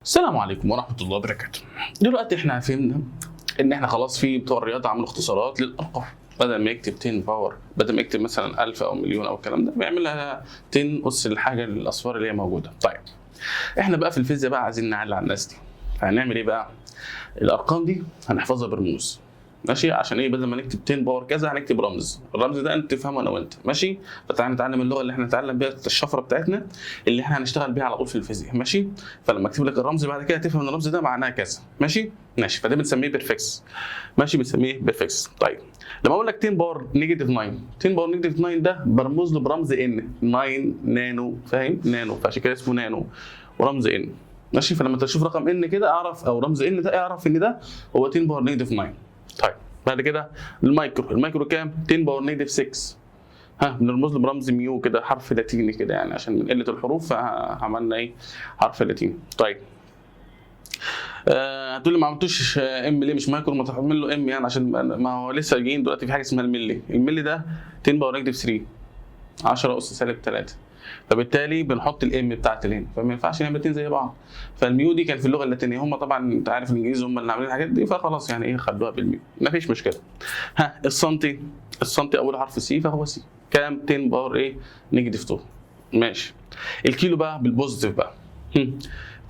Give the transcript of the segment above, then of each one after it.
السلام عليكم ورحمة الله وبركاته. دلوقتي احنا فهمنا ان احنا خلاص في بتوع الرياضة عملوا اختصارات للارقام، بدل ما يكتب 10 باور، بدل ما يكتب مثلا 1000 او مليون او الكلام ده بيعملها 10 اس الحاجة الاصفار اللي هي موجودة. طيب احنا بقى في الفيزياء بقى عايزين نعلي على الناس دي، فهنعمل ايه بقى؟ الارقام دي هنحفظها برموز، ماشي؟ عشان ايه؟ بدل ما نكتب 10 باور كذا هنكتب رمز، الرمز ده انت تفهمه انا وانت، ماشي؟ فتعالى نتعلم اللغه اللي احنا نتعلم بيها الشفره بتاعتنا اللي احنا هنشتغل بيها على طول في الفيزياء، ماشي؟ فلما اكتب لك الرمز بعد كده تفهم ان الرمز ده معناه كذا، ماشي؟ ماشي، فده بنسميه بيرفكس، ماشي؟ بنسميه بيرفكس. طيب لما اقول لك 10 باور نيجاتيف 9، 10 باور نيجاتيف 9 ده برمز له برمز ان 9 نانو، فاهم؟ نانو، فعشان كده اسمه نانو ورمز ان، ماشي؟ فلما تشوف رقم ان كده اعرف، او رمز ان ده اعرف ان ده هو 10 باور نيجاتيف 9. طيب بعد كده المايكرو كام؟ 10 باور نيجاتيف 6، ها بنرمز له برمز ميو كده، حرف لاتيني كده، يعني عشان من قله الحروف فعملنا ايه؟ حرف لاتيني. طيب هتقول لي ما عملتوش ام ليه مش مايكرو؟ ما تعمل له ام يعني، عشان ما هو لسه جايين دلوقتي في حاجه اسمها الملي، الملي ده 10 باور نيجاتيف 3، 10 اس سالب 3، فبالتالي بنحط الام بتاعت هنا، فما ينفعش نعمل الاثنين زي بعض. فالميو دي كان في اللغه اللاتينيه، هم طبعا انت عارف الانجليزي هم اللي عاملين الحاجات دي، فخلاص يعني ايه خدوها بالميو، مفيش مشكله. ها السنتي، السنتي اول حرف سي فهو سي، كام؟ 10 باور ايه؟ نيجاتيف 2، ماشي. الكيلو بقى بالبوزيتيف بقى،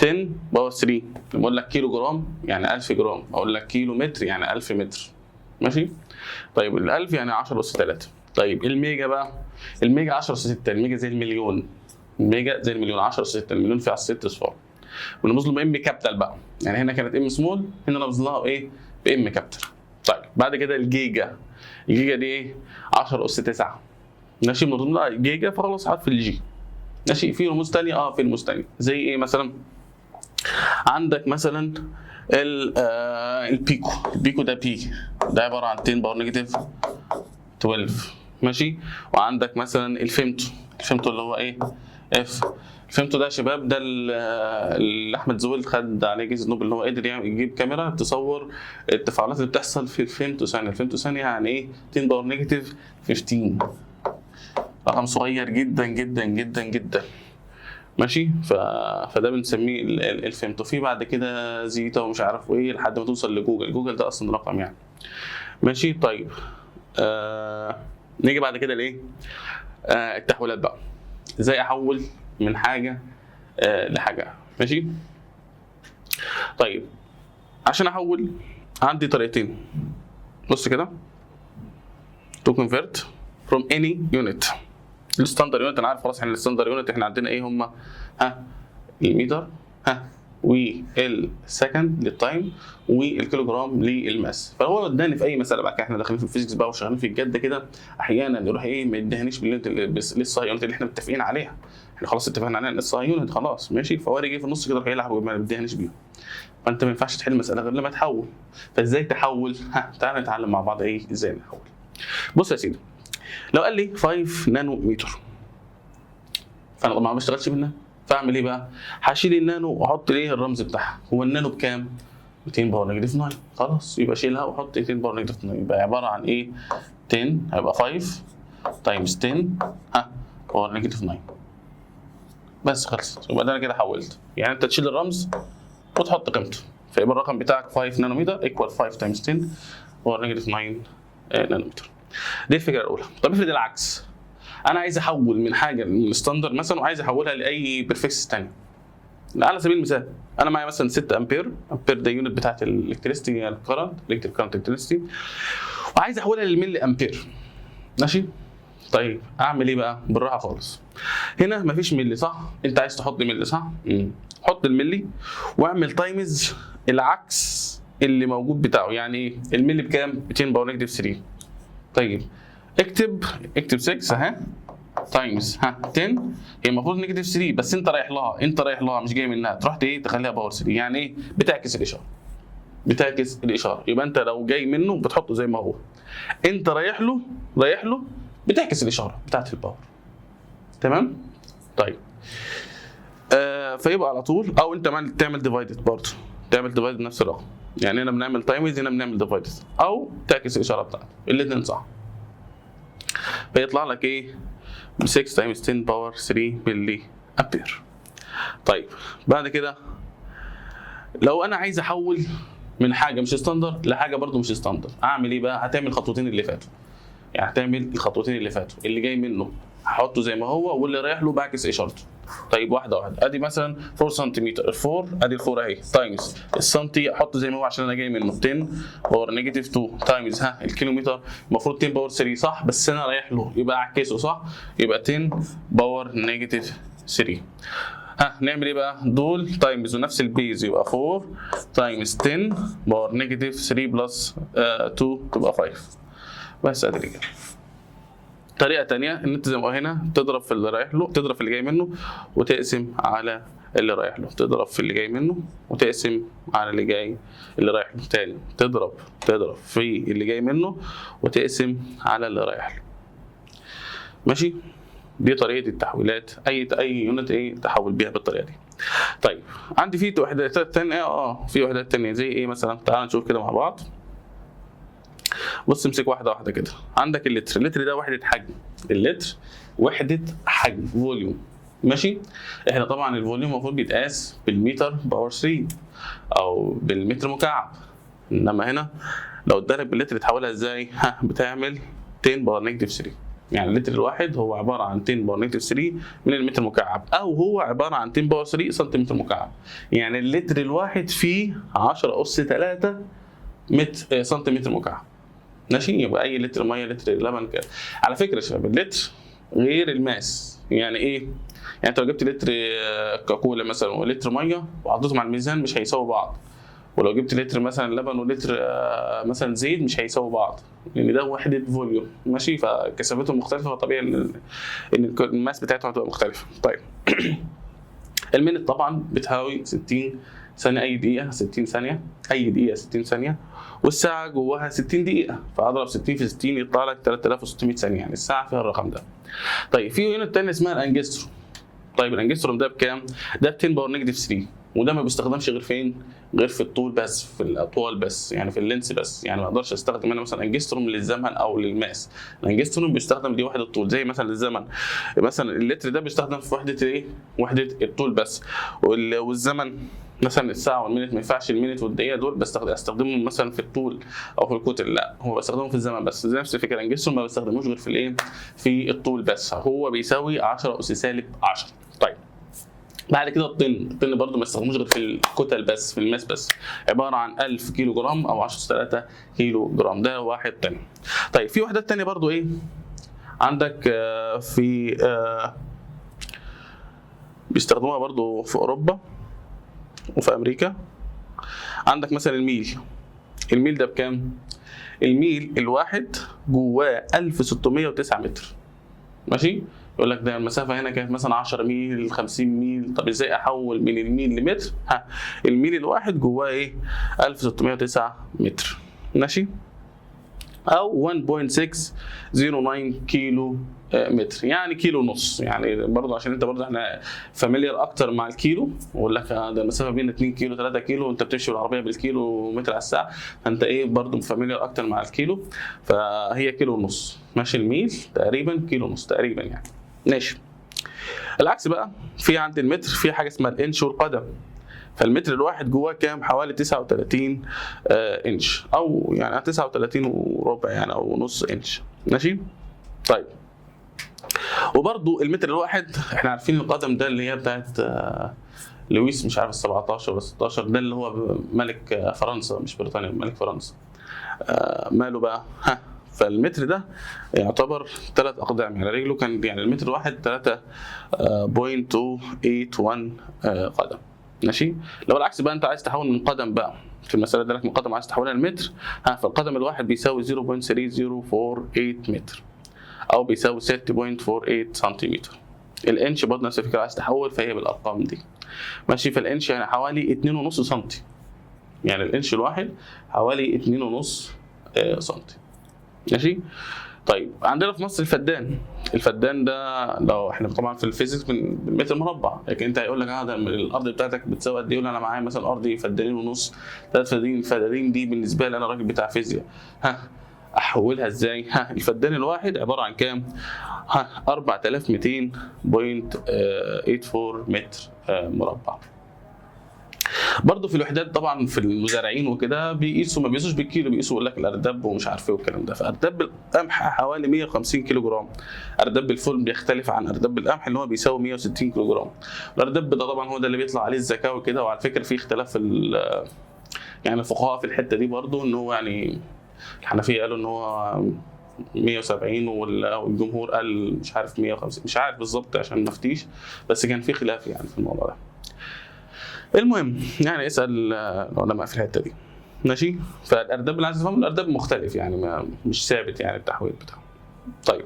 10 باور 3، لما اقول لك كيلو جرام يعني 1000 جرام، اقول لك كيلو متر يعني 1000 متر، ماشي؟ طيب ال1000 يعني 10 اس 3. طيب الميجا بقى، الميجا 10 اس 6، الميجا زي المليون، الميجا زي المليون، 10 اس 6، المليون فيها 6 اصفار. ونرمز له ام كابيتال بقى، يعني هنا كانت ام سمول، هنا رمز لها بايه؟ بام كابيتال. طيب بعد كده الجيجا، الجيجا دي ايه؟ 10 اس 9، ماشي؟ بنرمز لها جيجا فخلاص حرف الجي، ماشي؟ في رموز ثانيه، في رموز ثانيه زي ايه مثلا؟ عندك مثلا البيكو، البيكو ده بي، ده عباره عن 10 باور نيجاتيف 12، ماشي؟ وعندك مثلا الفيمتو، الفيمتو اللي هو ايه؟ اف. الفيمتو ده يا شباب ده اللي احمد زويل خد عليه جائزه نوبل، اللي هو قدر يجيب كاميرا تصور التفاعلات اللي بتحصل في الفيمتو ثانيه. الفيمتو ثانيه يعني ايه؟ 10 باور نيجاتيف 15، رقم صغير جدا جدا جدا جدا، ماشي؟ فده بنسميه الفيمتو. في بعد كده زيتا ومش عارف ايه لحد ما توصل لجوجل، جوجل ده اصلا رقم يعني، ماشي؟ طيب نيجي بعد كده لايه؟ التحويلات بقى، ازاي احول من حاجه لحاجه، ماشي؟ طيب عشان احول عندي طريقتين، بص كده، to convert from any unit. الستاندر يونت انا عارف خلاص، احنا الستاندر يونت احنا عندنا ايه هم؟ ها المتر، ها والسكند للتايم، والكيلو جرام للماس. فهو اداني في اي مساله بقى، احنا داخلين في الفيزيكس بقى وشغالين في الجد كده، احيانا يروح ايه ما يديهانيش لسه يونت اللي احنا متفقين عليها، احنا خلاص اتفقنا عليها لسه يونت خلاص، ماشي؟ فهو يجي في النص كده يروح يلعب وما يديهانيش بيهم، فانت ما ينفعش تحل مساله غير لما تحول. فازاي تحول؟ ها تعالى نتعلم مع بعض ايه ازاي نحول. بص يا سيدي، لو قال لي 5 نانو متر، فانا طبعا ما بشتغلش بالنانو، فاعمل ايه بقى؟ هشيل النانو واحط ايه الرمز بتاعها. هو النانو بكام؟ 200 باور نيجاتيف 9، خلاص يبقى شيلها وحط 200 باور نيجاتيف 9، يبقى عباره عن ايه؟ 10 هيبقى 5 تايمز 10 باور نيجاتيف 9، بس خلصت. يبقى ده انا كده حولت، يعني انت تشيل الرمز وتحط قيمته، فيبقى الرقم بتاعك 5 نانومتر ايكوال 5 تايمز 10 باور نيجاتيف 9 نانومتر. دي الفكره الاولى. طب افرض العكس، انا عايز احول من حاجه من ستاندر مثلا وعايز احولها لاي بريفكس ثانيه. على سبيل المثال انا معايا مثلا 6 امبير، امبير ده يونت بتاعت الالكتريستي، الكرنت، الكتريك كرنت الكتريستي، وعايز احولها للملي امبير، ماشي؟ طيب اعمل ايه بقى؟ بالراحه خالص. هنا مفيش ملي صح؟ انت عايز تحط ملي صح؟ حط الملي واعمل تايمز العكس اللي موجود بتاعه. يعني ايه الملي بكام؟ 200 باور نيجاتيف 3. طيب اكتب 6 اهي تايمز 10، هي المفروض نيجاتيف 3 بس انت رايح لها، انت رايح لها مش جاي منها، تروح ايه تخليها باور 3. يعني ايه؟ بتعكس الاشاره، بتعكس الاشاره. يبقى انت لو جاي منه بتحطه زي ما هو، انت رايح له، رايح له بتعكس الاشاره بتاعت الباور، تمام؟ طيب فيبقى على طول، او انت تعمل ديفايدد برضه، تعمل ديفايدد نفس الرقم، يعني هنا بنعمل تايمز هنا بنعمل ديفايدد، او تعكس الاشاره بتاعته، الاثنين صح. فيطلع لك ايه؟ 6 تايمز 10 باور 3 ملي امبير. طيب بعد كده لو انا عايز احول من حاجه مش ستاندرد لحاجه برده مش ستاندرد، اعمل ايه بقى؟ هتعمل الخطوتين اللي فاتوا، يعني هتعمل الخطوتين اللي فاتوا، اللي جاي منه هحطه زي ما هو، واللي رايح له بعكس اشارته. طيب واحده واحده. ادي مثلا 4 سنتيمتر، ال4 ادي ال4 اهي تايمز السنتي احطه زي ما هو عشان انا جاي منه 10 باور نيجاتيف 2 تايمز الكيلومتر المفروض 10 باور 3 صح، بس انا رايح له يبقى اعكسه صح، يبقى 10 باور نيجاتيف 3. نعمل ايه بقى؟ دول تايمز ونفس البيز يبقى 4 تايمز 10 باور نيجاتيف 3 بلس 2 تبقى 5. بس ادي كده. طريقه ثانيه ان انت زي ما هنا تضرب في اللي رايح له، تضرب في اللي جاي منه وتقسم على اللي رايح له، تضرب في اللي جاي منه وتقسم على اللي رايح له. تاني تضرب في اللي جاي منه وتقسم على اللي رايح له. ماشي؟ دي طريقه التحويلات، اي يونت تحول بيها بالطريقه دي. طيب عندي في وحدات ثانيه، في وحدات ثانيه زي ايه مثلا؟ تعال نشوف كده مع بعض. بص امسك واحده واحده كده. عندك اللتر، اللتر ده وحده حجم، اللتر وحده حجم فوليوم. ماشي؟ احنا طبعا الفوليوم المفروض بيتقاس بالمتر باور 3 او بالمتر مكعب، انما هنا لو ادالك باللتر تحولها ازاي؟ بتعمل 10 باور نيجاتيف 3. يعني اللتر الواحد هو عباره عن 10 باور نيجاتيف 3 من المتر مكعب، او هو عباره عن 10 باور 3 سنتيمتر مكعب. يعني اللتر الواحد فيه 10 اس 3 سنتيمتر مكعب. ماشي؟ يبقى اي لتر ميه، لتر لبن كده. على فكره يا شباب اللتر غير الماس. يعني ايه؟ يعني انت لو جبت لتر كاكولا مثلا ولتر ميه وحطيتهم على الميزان مش هيساووا بعض، ولو جبت لتر مثلا لبن ولتر مثلا زيت مش هيساووا بعض، لان ده وحده فوليوم. ماشي؟ فكثافتهم مختلفه، فطبيعي ان الماس بتاعتهم هتبقى مختلفه. طيب المينت طبعا بتساوي 60 ثانيه، اي دقيقه 60 ثانيه، اي دقيقه 60 ثانيه، والساعه جواها 60 دقيقه، فاضرب 60 في 60 يطلع لك 3600 ثانيه، يعني الساعه فيها الرقم ده. طيب في يونت ثانيه اسمها الانجستروم. طيب الانجستروم ده بكام؟ ده ب 10 باور نيجاتيف 3، وده ما بيستخدمش غير فين؟ غير في الطول بس، في الاطوال بس، يعني في اللينس بس. يعني ما اقدرش استخدم انا مثلا انجستروم للزمن او للماس. الانجستروم بيستخدم دي وحده الطول، زي مثلا للزمن مثلا اللتر ده بيستخدم في وحده ايه؟ وحده الطول بس. والزمن مثلا الساعه والمينت ما ينفعش، المينت والدقيقه دول استخدمهم مثلا في الطول او في الكتل، لا هو بستخدمهم في الزمن بس. زي نفس الفكره الانجستروم ما بستخدموش غير في الايه؟ في الطول بس. هو بيساوي 10 اس سالب 10. طيب بعد كده الطن برضو ما استخدموش غير في الكتل بس، في الماس بس، عباره عن 1000 كيلو جرام او 10 كيلو جرام، ده واحد طن. طيب في وحدات تانية برضو عندك في بيستخدموها برضو في اوروبا وفي امريكا. عندك مثلا الميل ده بكام؟ الميل الواحد جواه 1609 متر. ماشي؟ يقول لك ده المسافه هنا كانت مثلا 10 ميل 50 ميل. طب ازاي احول من الميل لمتر؟ الميل الواحد جواه 1609 متر. ماشي؟ او 1.609 كيلو متر، يعني كيلو ونص. يعني برضه عشان انت برضه احنا فاميليار اكتر مع الكيلو، واقول لك ده المسافه بين 2 كيلو 3 كيلو، وانت بتمشي بالعربيه بالكيلو متر على الساعه، فانت برضه فاميليار اكتر مع الكيلو، فهي كيلو ونص. ماشي؟ الميل تقريبا كيلو ونص تقريبا يعني. ماشي؟ العكس بقى، في عند المتر في حاجه اسمها الانش والقدم. فالمتر الواحد جواه كام؟ حوالي 39 انش، او يعني 39 وربع يعني، او نص انش. ماشي؟ طيب وبرضو المتر الواحد احنا عارفين القدم ده اللي هي بتاعت لويس مش عارف 17 ولا 16، ده اللي هو ملك فرنسا، مش بريطانيا، ملك فرنسا. ماله بقى؟ فالمتر ده يعتبر 3 اقدام، يعني رجله كان يعني المتر الواحد 3.281 قدم. ماشي؟ لو العكس بقى انت عايز تحول من قدم بقى، في المساله ده لك من قدم عايز تحولها لمتر، فالقدم الواحد بيساوي 0.3048 متر، او بيساوي 6.48 سنتيمتر. الانش برضه نفس الفكره، عايز تحول فهي بالارقام دي. ماشي؟ فالانش يعني حوالي 2.5 سم، يعني الانش الواحد حوالي 2.5 سم. ماشي؟ طيب عندنا في مصر الفدان ده لو احنا طبعا في الفيزيكس بالمتر مربع، لكن انت هيقول لك ده الارض بتاعتك بتساوي قد ايه؟ يقول انا معايا مثلا ارضي فدانين ونص 3 فدانين. الفدانين دي بالنسبه لي انا راجل بتاع فيزياء، احولها ازاي؟ الفدان الواحد عباره عن كام؟ 4200.84 متر مربع. برضه في الوحدات طبعا في المزارعين وكده بيقيسوا، ما بيقيسوش بالكيلو، بيقيسوا يقول لك الارداب ومش عارف ايه والكلام ده. فارداب القمح حوالي 150 كيلو جرام. ارداب الفول بيختلف عن ارداب القمح اللي هو بيساوي 160 كيلو جرام. الارداب ده طبعا هو ده اللي بيطلع عليه الزكاه وكده. وعلى فكره في اختلاف في يعني الفقهاء في الحته دي برضه، ان هو يعني الحنفيه قالوا ان هو 170 والجمهور قال مش عارف 150، مش عارف بالظبط عشان ما افتيش، بس كان في خلاف يعني في الموضوع ده. المهم يعني اسال العلماء في الحته دي. ماشي. فالارداب اللي عايز تفهم الارداب مختلف يعني مش ثابت يعني التحويل بتاعه. طيب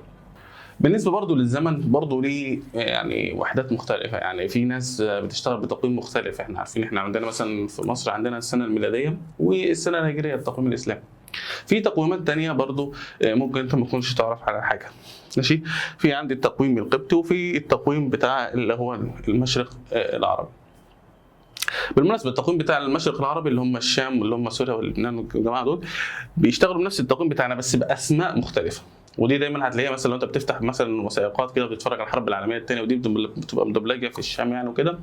بالنسبه برضو للزمن برضو ليه يعني وحدات مختلفه. يعني في ناس بتشتغل بتقويم مختلف. احنا عارفين احنا عندنا مثلا في مصر عندنا السنه الميلاديه والسنه الهجريه التقويم الاسلامي. في تقويمات تانية برضو ممكن انت ما تكونش تعرف على حاجه. ماشي. في عندي التقويم القبطي وفي التقويم بتاع اللي هو المشرق العربي. بالمناسبه التقويم بتاع المشرق العربي اللي هم الشام واللي هم سوريا ولبنان والجماعه دول بيشتغلوا بنفس التقويم بتاعنا بس باسماء مختلفه. ودي دايما هتلاقيها مثلا لو انت بتفتح مثلا وثائقات كده وبتتفرج على الحرب العالميه الثانيه، ودي بتبقى مدبلجه في الشام يعني وكده،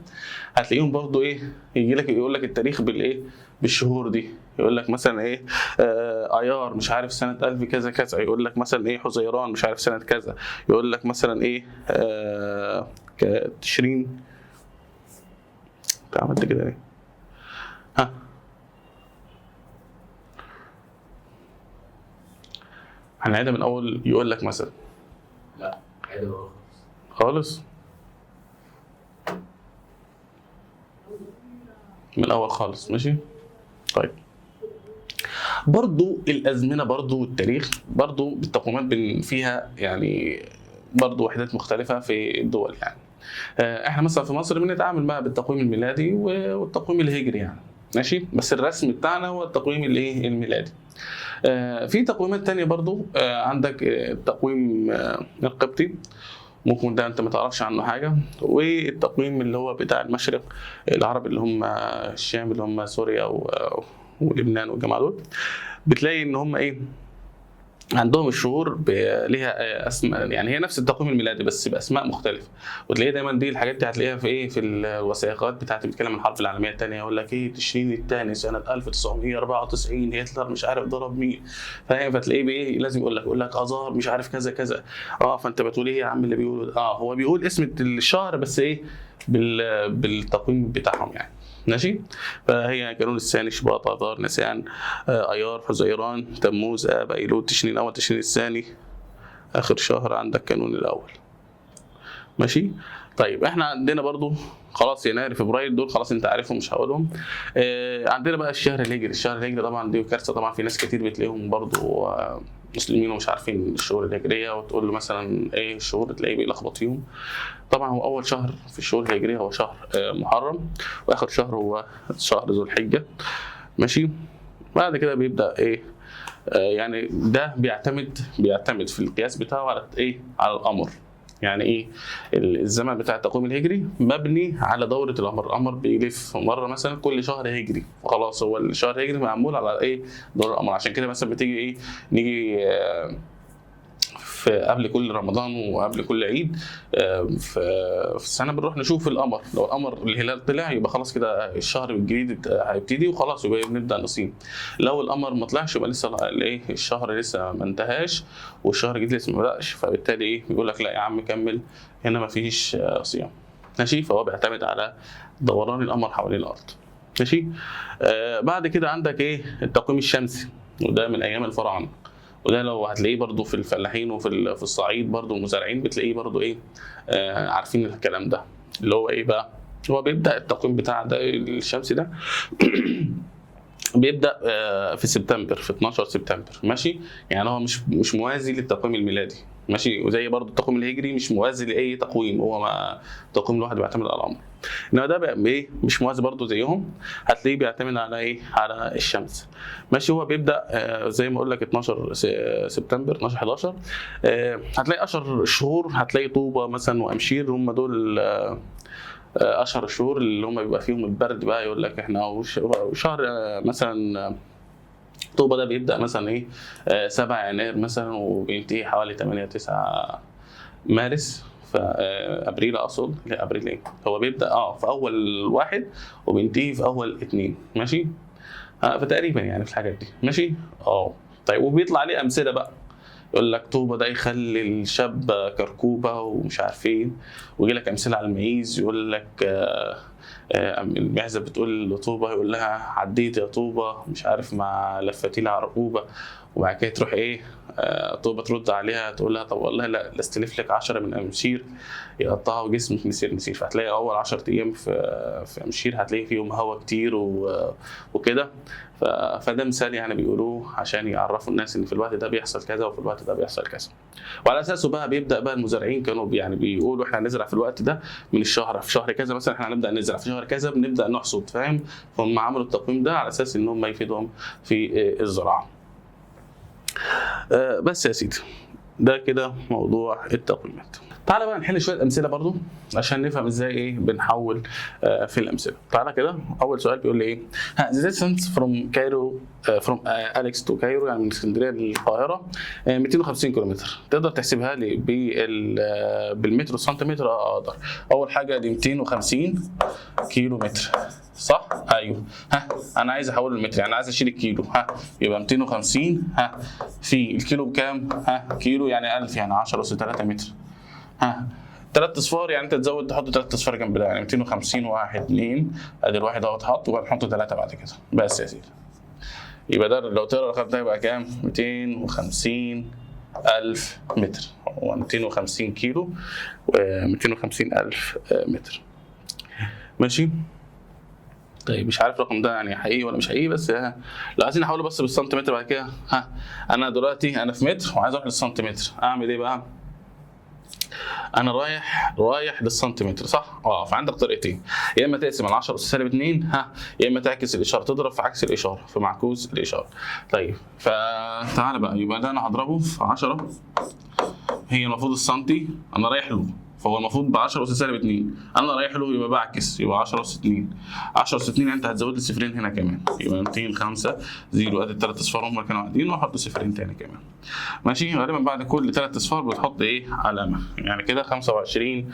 هتلاقيهم برضو ايه يجي لك يقول لك التاريخ بالايه بالشهور دي. يقول لك مثلا ايه ايار مش عارف سنه 1000 كذا كذا، يقول لك مثلا ايه حزيران مش عارف سنه كذا، يقول لك مثلا ايه تشرين. انت عملت كده ليه؟ ها هنعيدها من اول. يقول لك مثلا لا عيدها خالص من الاول خالص. ماشي. طيب برضو الازمنه برضو والتاريخ برضو بالتقويمات فيها يعني برضو وحدات مختلفه في الدول. يعني احنا مثلا في مصر بنتعامل بقى بالتقويم الميلادي والتقويم الهجري يعني. ماشي. بس الرسم بتاعنا هو التقويم الايه الميلادي. في تقويمات تانية برضو عندك التقويم القبطي، ممكن ده انت ما تعرفش عنه حاجه. والتقويم اللي هو بتاع المشرق العربي اللي هم الشام اللي هم سوريا ولبنان والجماعه دول، بتلاقي ان هم ايه عندهم الشهور ليها اسماء. يعني هي نفس التقويم الميلادي بس باسماء مختلفه. وتلاقي دايما دي الحاجات دي هتلاقيها في ايه في الوثائقات بتاعت بتتكلم عن الحرب العالميه الثانيه. يقول لك ايه تشرين الثاني سنه 1994 هتلر مش عارف ضرب مين، فاهم؟ فتلاقيه بايه لازم يقول لك اذار مش عارف كذا كذا. فانت بتقول ايه يا عم اللي بيقول هو بيقول اسم الشهر بس ايه بالتقويم بتاعهم يعني. ماشي. فهي كانون الثاني شباط اذار نيسان ايار حزيران تموز اب ايلول تشرين الاول تشرين الثاني اخر شهر عندك كانون الاول. ماشي. طيب احنا عندنا برضو خلاص يناير فبراير دول خلاص انت عارفهم مش هقولهم. عندنا بقى الشهر الهجري. الشهر الهجري طبعا دي كارثه. طبعا في ناس كتير بتلاقيهم برضو مسلمين ومش عارفين الشهور الهجريه، وتقول له مثلا ايه الشهور تلاقيه بيلخبط فيهم. طبعا هو اول شهر في الشهور الهجريه هو شهر محرم، واخر شهر هو شهر ذو الحجه. ماشي. بعد كده بيبدا ايه يعني ده بيعتمد في القياس بتاعه على ايه على القمر. يعني ايه الزمن بتاع التقويم الهجري مبني على دوره القمر. القمر بيلف مره مثلا كل شهر هجري، وخلاص هو الشهر الهجري معمول على ايه دوره القمر. عشان كده مثلا بتيجي ايه نيجي في قبل كل رمضان وقبل كل عيد في السنه بنروح نشوف القمر. لو القمر الهلال طلع يبقى خلاص كده الشهر الجديد هيبتدي وخلاص يبقى بنبدا نصيم. لو القمر ما طلعش يبقى لسه الايه الشهر لسه ما انتهاش والشهر الجديد لسه ما بداش، فبالتالي ايه بيقول لك لا يا عم كمل هنا ما فيش صيام. ماشي. فهو بيعتمد على دوران القمر حوالين الارض. ماشي. بعد كده عندك ايه التقويم الشمسي، وده من ايام الفراعنه. وده لو هتلاقيه برضو في الفلاحين وفي الصعيد برضو المزارعين بتلاقيه برضو ايه عارفين الكلام ده. اللي هو ايه بقى هو بيبدا التقويم بتاع ده الشمسي ده بيبدا في سبتمبر في 12 سبتمبر. ماشي. يعني هو مش موازي للتقويم الميلادي. ماشي. وزي برضو التقويم الهجري مش موازي لاي تقويم، هو ما التقويم الواحد بيعتمد على القمر. انما ده بقى ايه مش موازي برضو زيهم، هتلاقيه بيعتمد على ايه على الشمس. ماشي. هو بيبدا زي ما اقول لك 12 سبتمبر 12 11 هتلاقي اشهر الشهور هتلاقي طوبه مثلا وامشير هم دول اشهر الشهور اللي هم بيبقى فيهم البرد بقى. يقول لك احنا شهر مثلا طوبه ده بيبدا مثلا ايه 7 يناير مثلا وبينتهي حوالي 8 9 مارس. في ابريل، اقصد لا ابريل ايه، هو بيبدا في اول واحد وبينتهي في اول اتنين، ماشي. فتقريبا يعني في الحاجات دي، ماشي. طيب وبيطلع عليه امثله بقى، يقول لك طوبه ده يخلي الشاب كركوبه ومش عارفين، ويجي لك امثله على المعيز، يقول لك المعزه بتقول لطوبه، يقول لها عديت يا طوبه مش عارف مع لفتي لها عرقوبه، وبعد كده تروح ايه طوبه ترد عليها تقول لها طب والله لا استلف لك 10 من امشير يقطعوا جسمك نسير نسير. فهتلاقي اول 10 ايام في امشير هتلاقي فيهم هوا كتير وكده. فده مثال يعني بيقولوه عشان يعرفوا الناس ان في الوقت ده بيحصل كذا وفي الوقت ده بيحصل كذا. وعلى اساسه بقى بيبدا بقى المزارعين كانوا يعني بيقولوا احنا هنزرع في الوقت ده من الشهر، في شهر كذا مثلا احنا هنبدا نزرع، في شهر كذا بنبدا نحصد، فاهم؟ فهم عملوا التقويم ده على اساس ان هم يفيدهم في الزراعه. بس يا سيدي ده كده موضوع التقويمات. تعالى بقى نحل شويه امثله برضو عشان نفهم ازاي ايه بنحول في الامثله. تعالى كده اول سؤال بيقول لي ايه the distance from Cairo from Alex to Cairo، يعني من اسكندريه للقاهره 250 كيلومتر، تقدر تحسبها لي بالمتر والسنتيمتر؟ اقدر. اول حاجه دي 250 كيلو متر صح؟ ايوه. انا عايز احوله للمتر، يعني عايز اشيل الكيلو، يبقى 250 في الكيلو بكام؟ كيلو يعني 1000، يعني 10 اس 3 متر. 3 اصفار، يعني انت تزود تحط 3 اصفار جنب ده، يعني 250 1 2 ادي الواحد اهو اتحط، وهنحط 3 بعد كده بس يا سيدي. يبقى ده لو تقرا الرقم ده يبقى كام؟ 250 ألف متر، هو 250 كيلو و 250 ألف متر، ماشي. طيب مش عارف الرقم ده يعني حقيقي ولا مش حقيقي، بس لو عايزين نحوله بس بالسنتيمتر بعد كده، انا دلوقتي انا في متر وعايز اروح للسنتيمتر، اعمل ايه بقى؟ انا رايح للسنتيمتر صح؟ فعندك طريقتين، يا اما تقسم على 10 اس -2 يا اما تعكس الاشاره، تضرب في عكس الاشاره، في معكوس الاشاره. طيب فتعالى بقى، يبقى ده انا هضربه في 10، هي المفروض السنتي انا رايح له، فهو المفروض ب 10 اس -2، انا رايح له يبقى بعكس، يبقى 10 اس 2. 10 اس 2 انت هتزود لي صفرين هنا كمان، يبقى 205 0 ادي الثلاث اصفار هم كانوا قاعدين، واحط صفرين تاني كمان، ماشي. غالبا بعد كل 3 اصفار بتحط ايه؟ علامه، يعني كده 25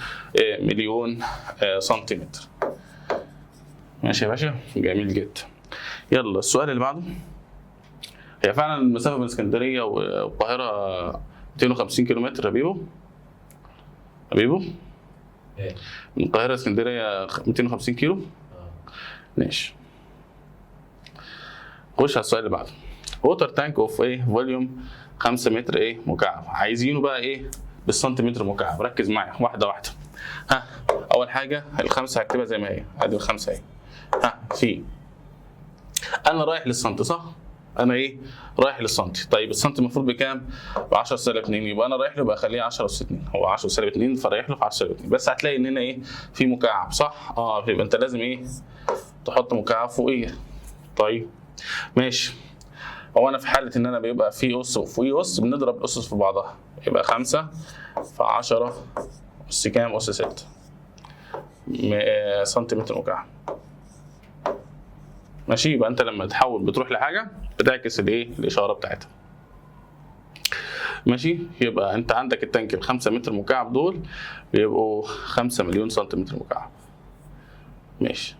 مليون سنتيمتر، ماشي يا باشا، جميل جدا. يلا السؤال اللي بعده. هي فعلا المسافه بين اسكندريه والقاهره 250 كيلومتر يا حبيبو؟ من القاهرة اسكندرية 250 كيلو؟ ماشي. خش على السؤال اللي بعده. ووتر تانك اوف ايه فوليوم 5 متر ايه مكعب، عايزينه بقى ايه بالسنتيمتر مكعب، ركز معايا واحدة واحدة. أول حاجة الخمسة هكتبها زي ما هي، ادي الخمسة اهي. في أنا رايح للسنتي صح؟ انا ايه؟ رايح للسنتي. طيب السنتي المفروض بكام؟ ب 10 سالب 2، يبقى انا رايح له بقى اخليه 10 اس 2، هو 10 سالب 2 فرايح له في 10 سالب 2، بس هتلاقي ان هنا ايه؟ في مكعب صح؟ يبقى انت لازم ايه؟ تحط مكعب فوقيه. طيب ماشي. هو انا في حاله ان انا بيبقى في اس وفوقيه اس، بنضرب الاسس في بعضها، يبقى 5 في 10 اس كام؟ اس 6 سنتيمتر مكعب، ماشي. يبقى انت لما تحول بتروح لحاجه بتعكس الايه؟ الاشاره بتاعتها، ماشي. يبقى انت عندك التانك ال 5 متر مكعب دول بيبقوا 5 مليون سنتيمتر مكعب، ماشي.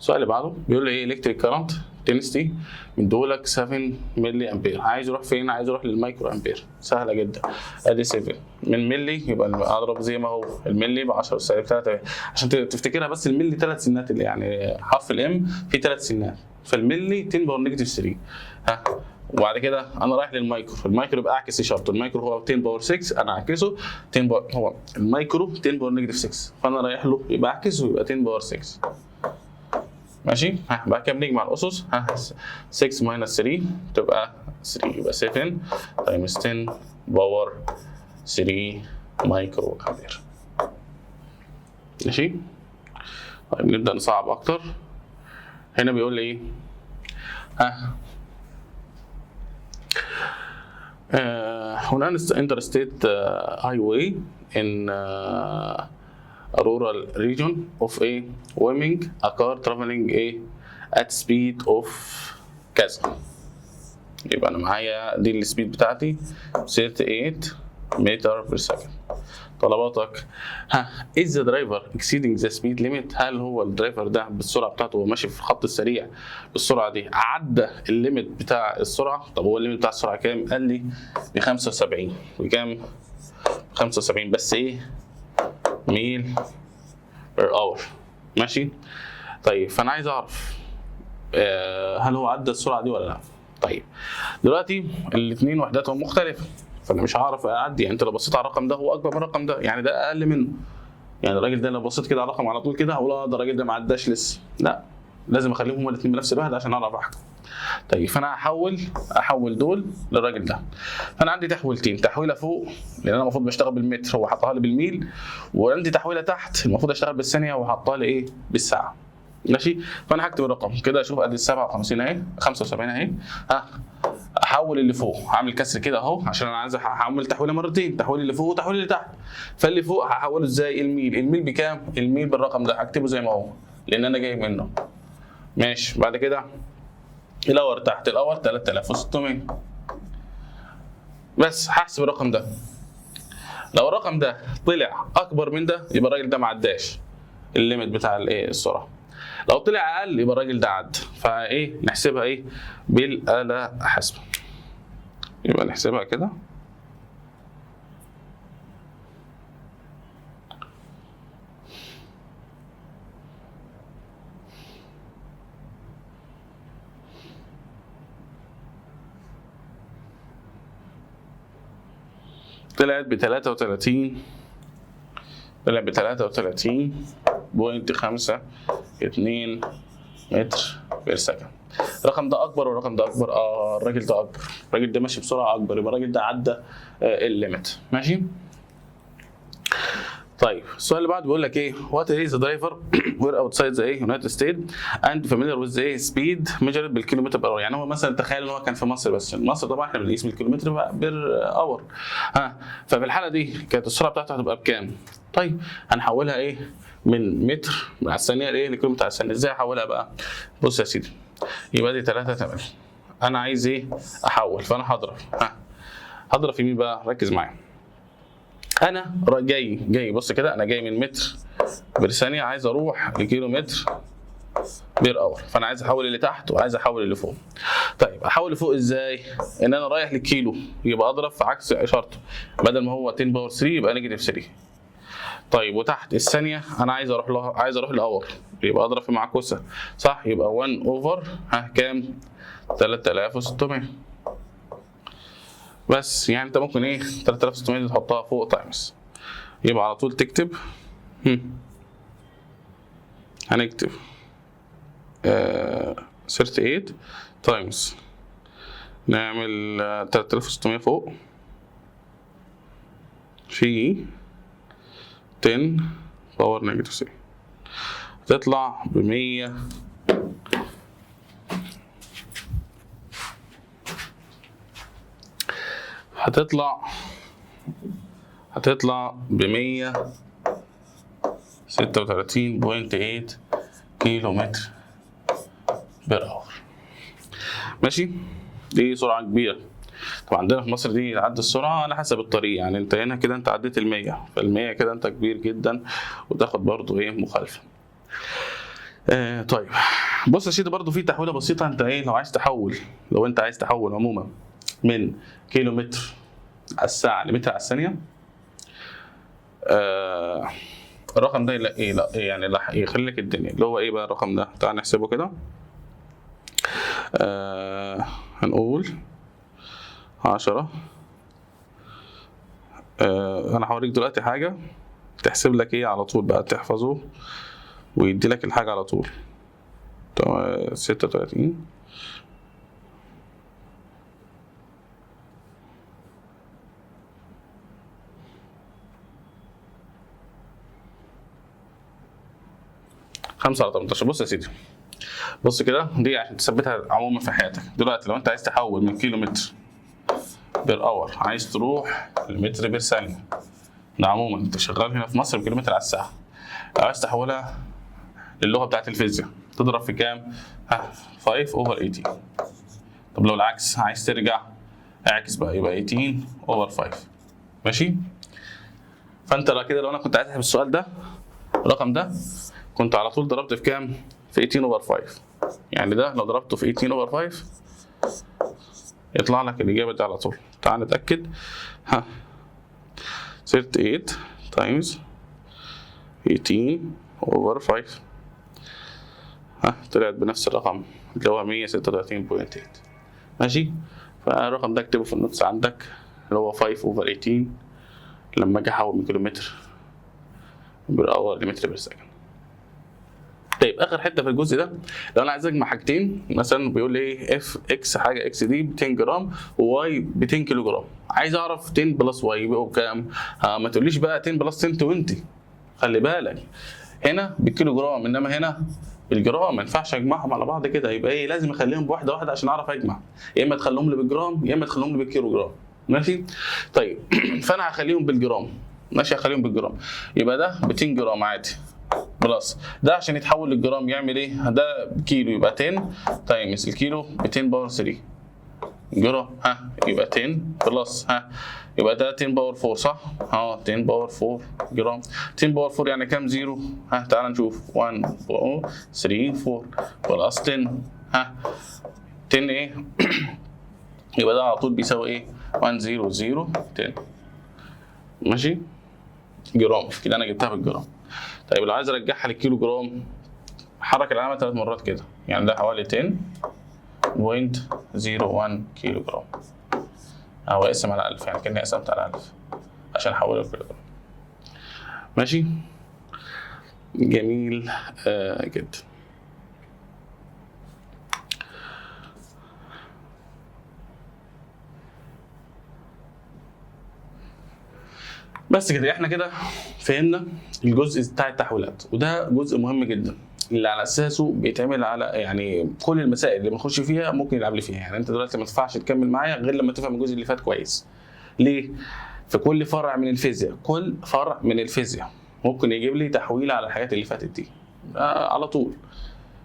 السؤال اللي بعده بيقول لي ايه؟ الكتريك كارنت دينستي من دولك 7 ملي امبير، عايز يروح فين؟ عايز يروح للمايكرو امبير، سهله جدا. ادي 7 من ملي، يبقى اضرب زي ما هو الملي ب 10 سالب 3 عشان تفتكرها، بس الملي 3 سنات، اللي يعني حرف الام في 3 سنات، فالملي 10 باور نيجاتيف 3. وبعد كده انا رايح للمايكرو، المايكرو يبقى اعكس اشارته، المايكرو هو 10 باور 6 انا اعكسه 10 باور، هو المايكرو 10 باور نيجاتيف 6 فانا رايح له يبقى اعكسه يبقى 10 باور 6، ماشي. بعد كده بنجمع الاسس، 6 ماينس 3 تبقى 3، يبقى 7 تايمز 10 باور 3 مايكرو امبير، ماشي. طيب نبدا نصعب اكتر. هنا بيقول لي ايه؟ هنا interstate highway in a rural region of a Wyoming, a car traveling at speed of كذا. يبقى انا معايا دي السبيد بتاعتي 38 متر بير سكند. طلباتك، is the driver exceeding the speed limit؟ هل هو الدرايفر ده بالسرعه بتاعته وهو ماشي في الخط السريع بالسرعه دي عدى الليميت بتاع السرعه؟ طب هو الليميت بتاع السرعه كام؟ قال لي ب 75. بكام؟ 75 بس ايه؟ ميل بير اور. ماشي؟ طيب فانا عايز اعرف هل هو عدى السرعه دي ولا لا؟ طيب دلوقتي الاثنين وحداتهم مختلفه، فانا مش هعرف اعدي. يعني انت لو بصيت على الرقم ده هو اكبر من الرقم ده، يعني ده اقل منه. يعني الراجل ده لو بصيت كده على الرقم على طول كده هقول ده الراجل ده ما عداش لسه، لا لازم اخليهم هما الاثنين بنفس الوحده عشان اعرف احكم. طيب فانا احول دول للراجل ده. فانا عندي تحويلتين، تحويله فوق لان انا المفروض بشتغل بالمتر هو حطها لي بالميل، وعندي تحويله تحت المفروض اشتغل بالثانيه وحطها لي ايه؟ بالساعه. ماشي؟ فانا هكتب الرقم كده اشوف ادي 57 اهي 75 اهي. احول اللي فوق، هعمل كسر كده اهو عشان انا عايز هعمل تحويله مرتين، تحويل اللي فوق وتحويل اللي تحت. فاللي فوق هحوله ازاي؟ الميل بكام؟ الميل بالرقم ده هكتبه زي ما هو لان انا جاي منه. ماشي؟ بعد كده الاور تحت، الاور 3600 بس. هحسب الرقم ده، لو الرقم ده طلع اكبر من ده يبقى الراجل ده ما عداش الليميت بتاع الايه السرعه، لو طلع اقل يبقى الراجل ده عدى. فايه نحسبها ايه؟ بالاله حاسبه. يبقى نحسبها كده. طلعت ب 33.52 متر بير سكند. الرقم ده اكبر والرقم ده اكبر. الراجل ده اكبر، الراجل ده ماشي بسرعه اكبر، يبقى الراجل ده عدى الليميت. ماشي؟ طيب السؤال اللي بعده بيقول لك ايه؟ وات از ذا درايفر وير اوتسايد ذا يونايتد ستيت اند فاميليار ويز ذا سبيد ميجرد بالكيلومتر بير اور. يعني هو مثلا تخيل ان هو كان في مصر، بس مصر طبعا احنا بنقيس بالكيلومتر بير اور. ففي الحاله دي كانت السرعه بتاعته هتبقى بكام؟ طيب هنحولها ايه؟ من متر على الثانيه لايه؟ لكيلومتر على الثانيه. ازاي احولها بقى؟ بص يا سيدي، يبقى دي 3 انا عايز ايه؟ احول. فانا هضرب في مين بقى؟ ركز معايا. انا جاي بص كده، انا جاي من متر بير ثانيه عايز اروح لكيلو متر بير اور. فانا عايز احول اللي تحت وعايز احول اللي فوق. طيب احول لفوق ازاي؟ ان انا رايح للكيلو يبقى اضرب في عكس اشارته، بدل ما هو 10 باور 3 يبقى نيجاتيف 3. طيب وتحت الثانيه انا عايز اروح لها، عايز اروح لاور، يبقى اضرب في معكوسه صح، يبقى 1 اوفر كام؟ 3600 بس. يعني انت ممكن ايه 3600 دي تحطها فوق تايمز، يبقى على طول تكتب هنكتب 38 تايمز، نعمل 3600 فوق في 10 باور نيجاتيف 3 تطلع ب 100 هتطلع ب 136.8 كيلو متر بير اور. ماشي؟ دي سرعة كبيرة. طبعا عندنا في مصر دي عد السرعة على حسب الطريق، يعني انت هنا كده انت عديت ال100، فال100 كده انت كبير جدا وتاخد برضو ايه مخالفة. طيب بص يا سيدي، برضو في تحويلة بسيطة. انت ايه لو انت عايز تحول عموما من كيلو متر على الساعة لمتر على الثانية، الرقم ده لا يعني لا يخلي لك الدنيا اللي هو ايه بقى الرقم ده. تعال نحسبه كده. هنقول 10. انا هوريك دلوقتي حاجة تحسب لك ايه على طول بقى، تحفظه ويدي لك الحاجة على طول. 36 5 على 18. بص يا سيدي، بص كده، دي عشان تثبتها عموما في حياتك. دلوقتي لو انت عايز تحول من كيلو متر بير اور عايز تروح لمتر بير ثانيه، ده عموما انت شغال هنا في مصر بكيلومتر على الساعه. لو عايز تحولها للغه بتاعت الفيزياء تضرب في كام؟ 5 اوفر 80. طب لو العكس عايز ترجع اعكس بقى، يبقى 18 اوفر 5. ماشي. فانت لو انا كنت عايز احسب السؤال ده الرقم ده كنت على طول ضربت في كام؟ في 18 اوفر 5. يعني ده لو ضربته في 18 اوفر 5 يطلع لك الاجابه دي على طول. تعال نتاكد. 38 تايمز 18 اوفر 5 طلعت بنفس الرقم اللي هو 136.8. ماشي. فالرقم ده اكتبه في النوتس عندك اللي هو 5 اوفر 18 لما اجي احول من كيلومتر بير اور لمتر بير سكند. طيب اخر حته في الجزء ده، لو انا عايز اجمع حاجتين مثلا بيقول لي ايه اف اكس حاجه اكس دي 200 جرام وواي ب 200 كيلو جرام، عايز اعرف 10 بلس واي يبقوا بكام؟ ما تقوليش بقى 10 بلس 10 20. خلي بالك هنا بالكيلو جرام انما هنا بالجرام، ما ينفعش اجمعهم على بعض كده، يبقى ايه لازم اخليهم بواحده واحده عشان اعرف اجمع، يا اما تخليهم لي بالجرام يا اما تخليهم لي بالكيلو جرام. ماشي. طيب فانا هخليهم بالجرام. ماشي هخليهم بالجرام، يبقى ده ب 200 جرام عادي بلس ده عشان يتحول للجرام يعمل ايه؟ ده بكيلو يبقى 10 تايمز الكيلو ب 10 باور 3 جرام. يبقى 10 بلس يبقى ده 10 باور 4 صح؟ 10 باور 4 جرام. 10 باور 4 يعني كام زيرو؟ تعال نشوف 1 4 3 4 بلس 10 10 ايه؟ يبقى ده على طول بيساوي ايه؟ 1 0 0 10. ماشي؟ جرام كده انا جبتها بالجرام. طيب لو عايز ارجعها للكيلو جرام حرك العلامه 3 مرات كده، يعني ده حوالي 10.01 كيلو جرام او اقسم على 1000، يعني كاني قسمت على 1000 عشان احوله لكيلو جرام. ماشي. جميل جدا. بس كده احنا كده فهمنا الجزء بتاع التحويلات، وده جزء مهم جدا اللي على اساسه بيتعمل على يعني كل المسائل اللي بنخش فيها ممكن يلعب لي فيها. يعني انت دلوقتي ما ينفعش تكمل معايا غير لما تفهم الجزء اللي فات كويس. ليه؟ في كل فرع من الفيزياء، كل فرع من الفيزياء ممكن يجيب لي تحويله على الحاجات اللي فاتت دي على طول.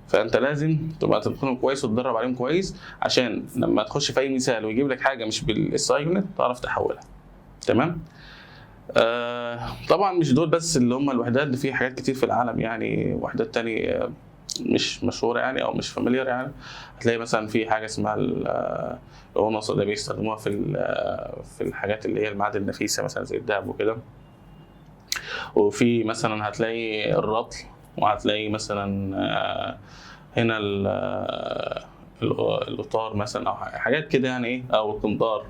فانت لازم تبقى تتقنهم كويس وتدرب عليهم كويس عشان لما تخش في اي مثال ويجيب لك حاجه مش بالاس اي يونت تعرف تحولها. تمام. طبعا مش دول بس اللي هم الوحدات، في حاجات كتير في العالم يعني وحدات تانية مش مشهوره يعني او مش فاميليار. يعني هتلاقي مثلا في حاجه اسمها الاونص اللي بيستخدموها في الحاجات اللي هي المعادن النفيسه مثلا زي الذهب وكده. وفي مثلا هتلاقي الرطل، وهتلاقي مثلا هنا الاوتار مثلا او حاجات كده يعني ايه، او القنطار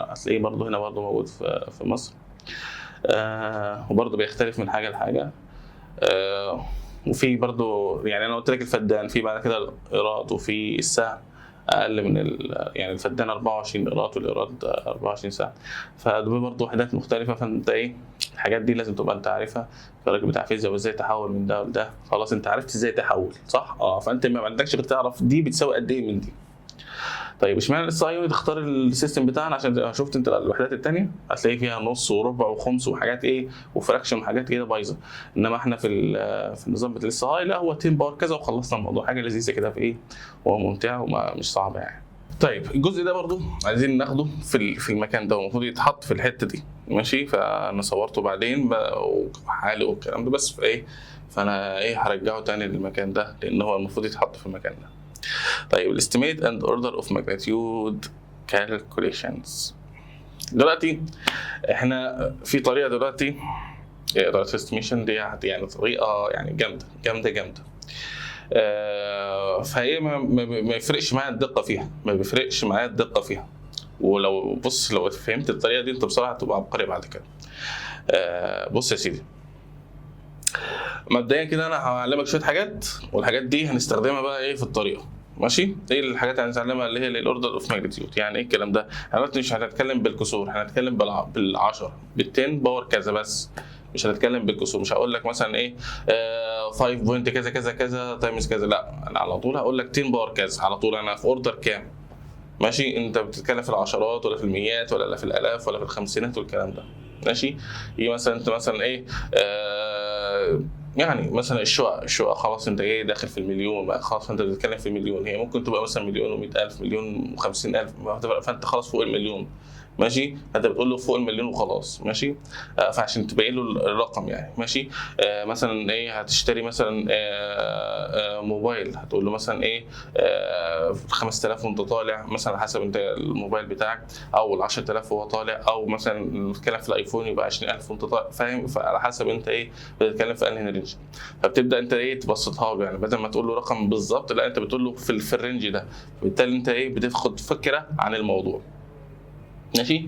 هتلاقيه برضه هنا برضه موجود في مصر. وبرضه بيختلف من حاجه لحاجه. وفي برضه يعني انا قلت لك الفدان، في بعد كده الايراد، وفي السهم اقل من يعني الفدان 24 ايراد والايراد 24 سهم. فدول برضه وحدات مختلفه. فانت ايه الحاجات دي لازم تبقى انت عارفها كراجل بتاع فيزياء، وازاي تحول من ده لده. خلاص انت عرفت ازاي تحول صح؟ فانت ما عندكش غير تعرف دي بتساوي قد ايه من دي. طيب اشمعنى الاس اي يونت تختار السيستم بتاعنا؟ عشان شفت انت الوحدات الثانيه هتلاقي فيها نص وربع وخمس وحاجات ايه وفراكشن وحاجات كده بايظه، انما احنا في النظام بتاع الاس اي لا، هو 10 باور كذا وخلصنا الموضوع. حاجه لذيذه كده في ايه وممتعه ومش صعبه يعني. طيب الجزء ده برضو عايزين ناخده في المكان ده، المفروض يتحط في الحته دي. ماشي. فانا صورته بعدين وحالق والكلام ده بس في ايه، فانا ايه هرجعه تاني للمكان ده لان هو المفروض يتحط في المكان ده. طيب الاستيميت اند اوردر اوف ماجنتيود كالكوليشنز. دلوقتي احنا في طريقه دلوقتي طريقه الاستيميشن دي يعني طريقه يعني جامده. فهي ما يفرقش معايا الدقه فيها، ما بيفرقش معايا الدقه فيها. ولو بص لو فهمت الطريقه دي انت بصراحه هتبقى عبقري بعد كده. بص يا سيدي، مبدئيا كده انا هعلمك شويه حاجات، والحاجات دي هنستخدمها بقى ايه في الطريقه. ماشي. ايه الحاجات اللي هنتعلمها اللي هي الاوردر اوف ماجنتيود؟ يعني ايه الكلام ده؟ احنا دلوقتي مش هنتكلم بالكسور، هنتكلم بال10 بال10 باور كذا بس، مش هنتكلم بالكسور. مش هقول لك مثلا ايه 5 بوينت كذا كذا كذا تايمز كذا، لا انا على طول هقول لك 10 باور كذا على طول. انا في اوردر كام؟ ماشي. انت بتتكلم في العشرات ولا في الميات ولا في الالاف ولا في الخمسينات والكلام ده. ماشي. مثلا انت مثلا ايه يعني مثلا الشقق خلاص انت جاي داخل في المليون بقى، خلاص انت بتتكلم في المليون، هي ممكن تبقى مثلا مليون و100,000 مليون و50,000 فانت خلاص فوق المليون ماشي، انت بتقول له فوق المليون وخلاص ماشي. فعشان تبين له الرقم يعني ماشي. مثلا ايه هتشتري مثلا موبايل، هتقول له مثلا ايه 5000 وانت طالع مثلا، حسب انت الموبايل بتاعك، او ال 10,000 وهو طالع، او مثلا نتكلم في الايفون يبقى 20,000 وانت طالع، فاهم؟ فعلى حسب انت ايه بتتكلم في انهي رينج. فبتبدا انت ايه تبسطها له، يعني بدل ما تقول له رقم بالظبط، لا انت بتقول له في الرينج ده، بالتالي انت ايه بتاخد فكره عن الموضوع ماشي.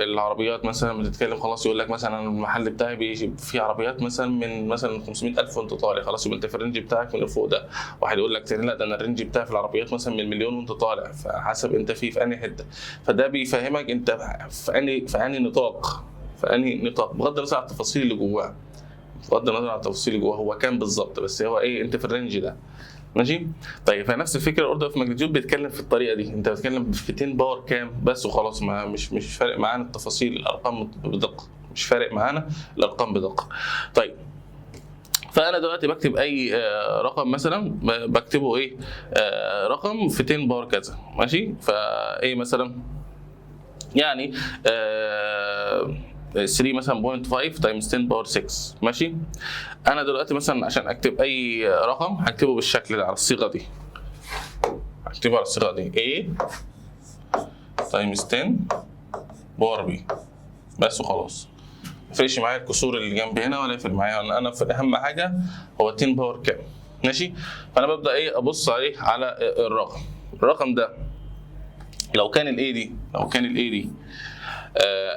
العربيات مثلا بتتكلم خلاص، يقول لك مثلا المحل بتاعي بيجي فيه عربيات مثلا من مثلا 500,000 وانت طالع، خلاص يبقى انت في الرينج بتاعك من فوق ده. واحد يقول لك تاني لا ده انا الرينج بتاعي في العربيات مثلا من مليون وانت طالع، فحسب انت في انهي حته. فده بيفهمك انت في انهي نطاق بغض النظر عن التفاصيل اللي جواه، بغض النظر عن التفاصيل اللي جواه هو كام بالظبط، بس هو ايه انت في الرينج ده ماشي. طيب فنفس الفكره الاوردر اوف ماجنتيود بيتكلم في الطريقه دي، انت بتتكلم في 10 باور كام بس وخلاص، ما مش فارق معانا التفاصيل، الارقام بدقه، مش فارق معانا الارقام بدقه. طيب فانا دلوقتي بكتب اي رقم مثلا، بكتبه ايه رقم في 10 باور كذا ماشي. فايه مثلا يعني 3 مثلا 0.5 تايمز 10 باور 6 ماشي. انا دلوقتي مثلا عشان اكتب اي رقم هكتبه بالشكل ده على الصيغه دي، هكتبه على الصيغه دي A تايمز 10 باور B بس وخلاص. ما يفرقش معايا الكسور اللي جنبي هنا ولا يفرق معايا، انا في اهم حاجه هو 10 باور كام ماشي. فانا ببدا ايه ابص عليه على الرقم ده، لو كان الاي دي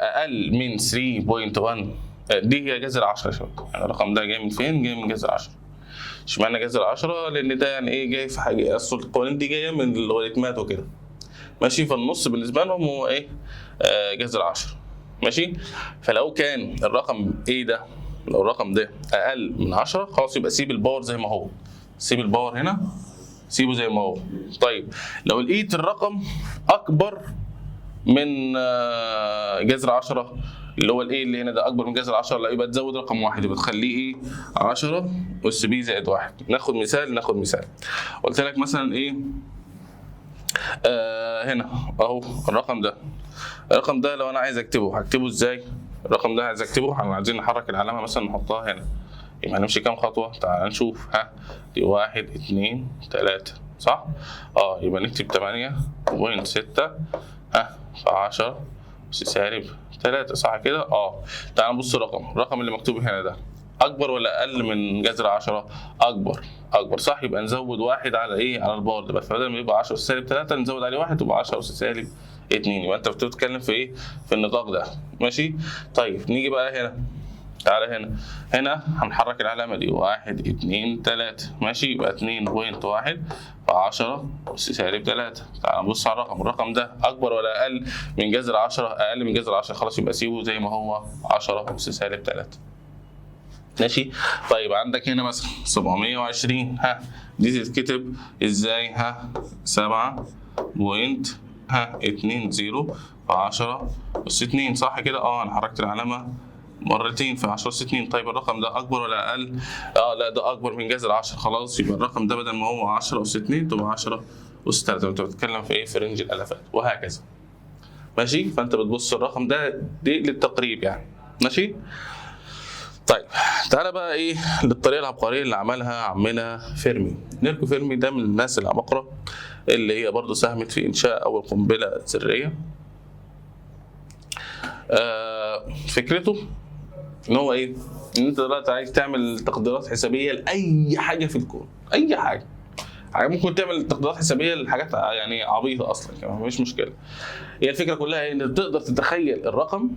اقل من 3.1 دي هي جذر 10 يا شباب. يعني الرقم ده جاي من فين؟ جاي من جذر 10. اشمعنى جذر 10؟ لان ده يعني ايه جاي في حاجه، اصل القوانين دي جايه من اللوغاريتمات وكده ماشي. فالنص بالنسبه لهم هو ايه جذر 10 ماشي. فلو كان الرقم ايه ده، لو الرقم ده اقل من 10 خلاص يبقى سيب الباور زي ما هو، سيب الباور هنا سيبه زي ما هو. طيب لو لقيت الرقم اكبر من جذر 10 اللي هو الايه اللي هنا ده اكبر من جذر 10، لا يبقى تزود رقم واحد، يبقى تخليه ايه 10 اس بي زائد 1. ناخد مثال قلت لك مثلا ايه هنا اهو الرقم ده لو انا عايز هكتبه ازاي؟ الرقم ده عايز اكتبه، عايزين نحرك العلامه مثلا نحطها هنا، يبقى هنمشي كام خطوه؟ تعال نشوف. دي 1 2 3 صح؟ يبقى نكتب 8.6 في 10 بس سالب 3 صح كده؟ تعال نبص الرقم اللي مكتوب هنا ده اكبر ولا اقل من جذر 10؟ اكبر صح. يبقى نزود واحد على ايه؟ على البار ده، بس بدل ما يبقى 10 سالب 3 نزود عليه واحد تبقى 10 سالب 2. يبقى انت بتتكلم في ايه؟ في النطاق ده ماشي. طيب نيجي بقى هنا، تعالى هنا هنحرك العلامه دي 1 2 3 ماشي. يبقى 2.1 في 10 اس سالب 3. تعال نبص على الرقم ده اكبر ولا اقل من جذر 10؟ اقل من جذر 10 خلاص يبقى سيبه زي ما هو 10 اس سالب 3 ماشي. طيب عندك هنا مثلا 720 دي تتكتب ازاي؟ 7.20 في 10 اس 2 صح كده؟ انا حركت العلامه مرتين في 10 اس 2. طيب الرقم ده اكبر ولا اقل؟ لا ده اكبر من جذر 10 خلاص، يبقى الرقم ده بدل ما هو 10 اس 2 تبقى 10 اس 3. انت بتتكلم في ايه؟ في رينج الالافات وهكذا ماشي. فانت بتبص الرقم ده دي للتقريب يعني ماشي. طيب تعالى بقى ايه للطريقه العبقريه اللي عملها عمنا فيرمي. نيركو فيرمي ده من الناس العباقره اللي هي برضو ساهمت في انشاء اول قنبله ذريه. فكرته ان هو ايه؟ ان انت دلوقتي عايز تعمل تقديرات حسابيه لاي حاجه في الكون، اي حاجه ممكن تعمل تقديرات حسابيه لحاجات يعني عبيطه اصلا كمان مفيش مشكله. هي الفكره كلها ان تقدر تتخيل الرقم،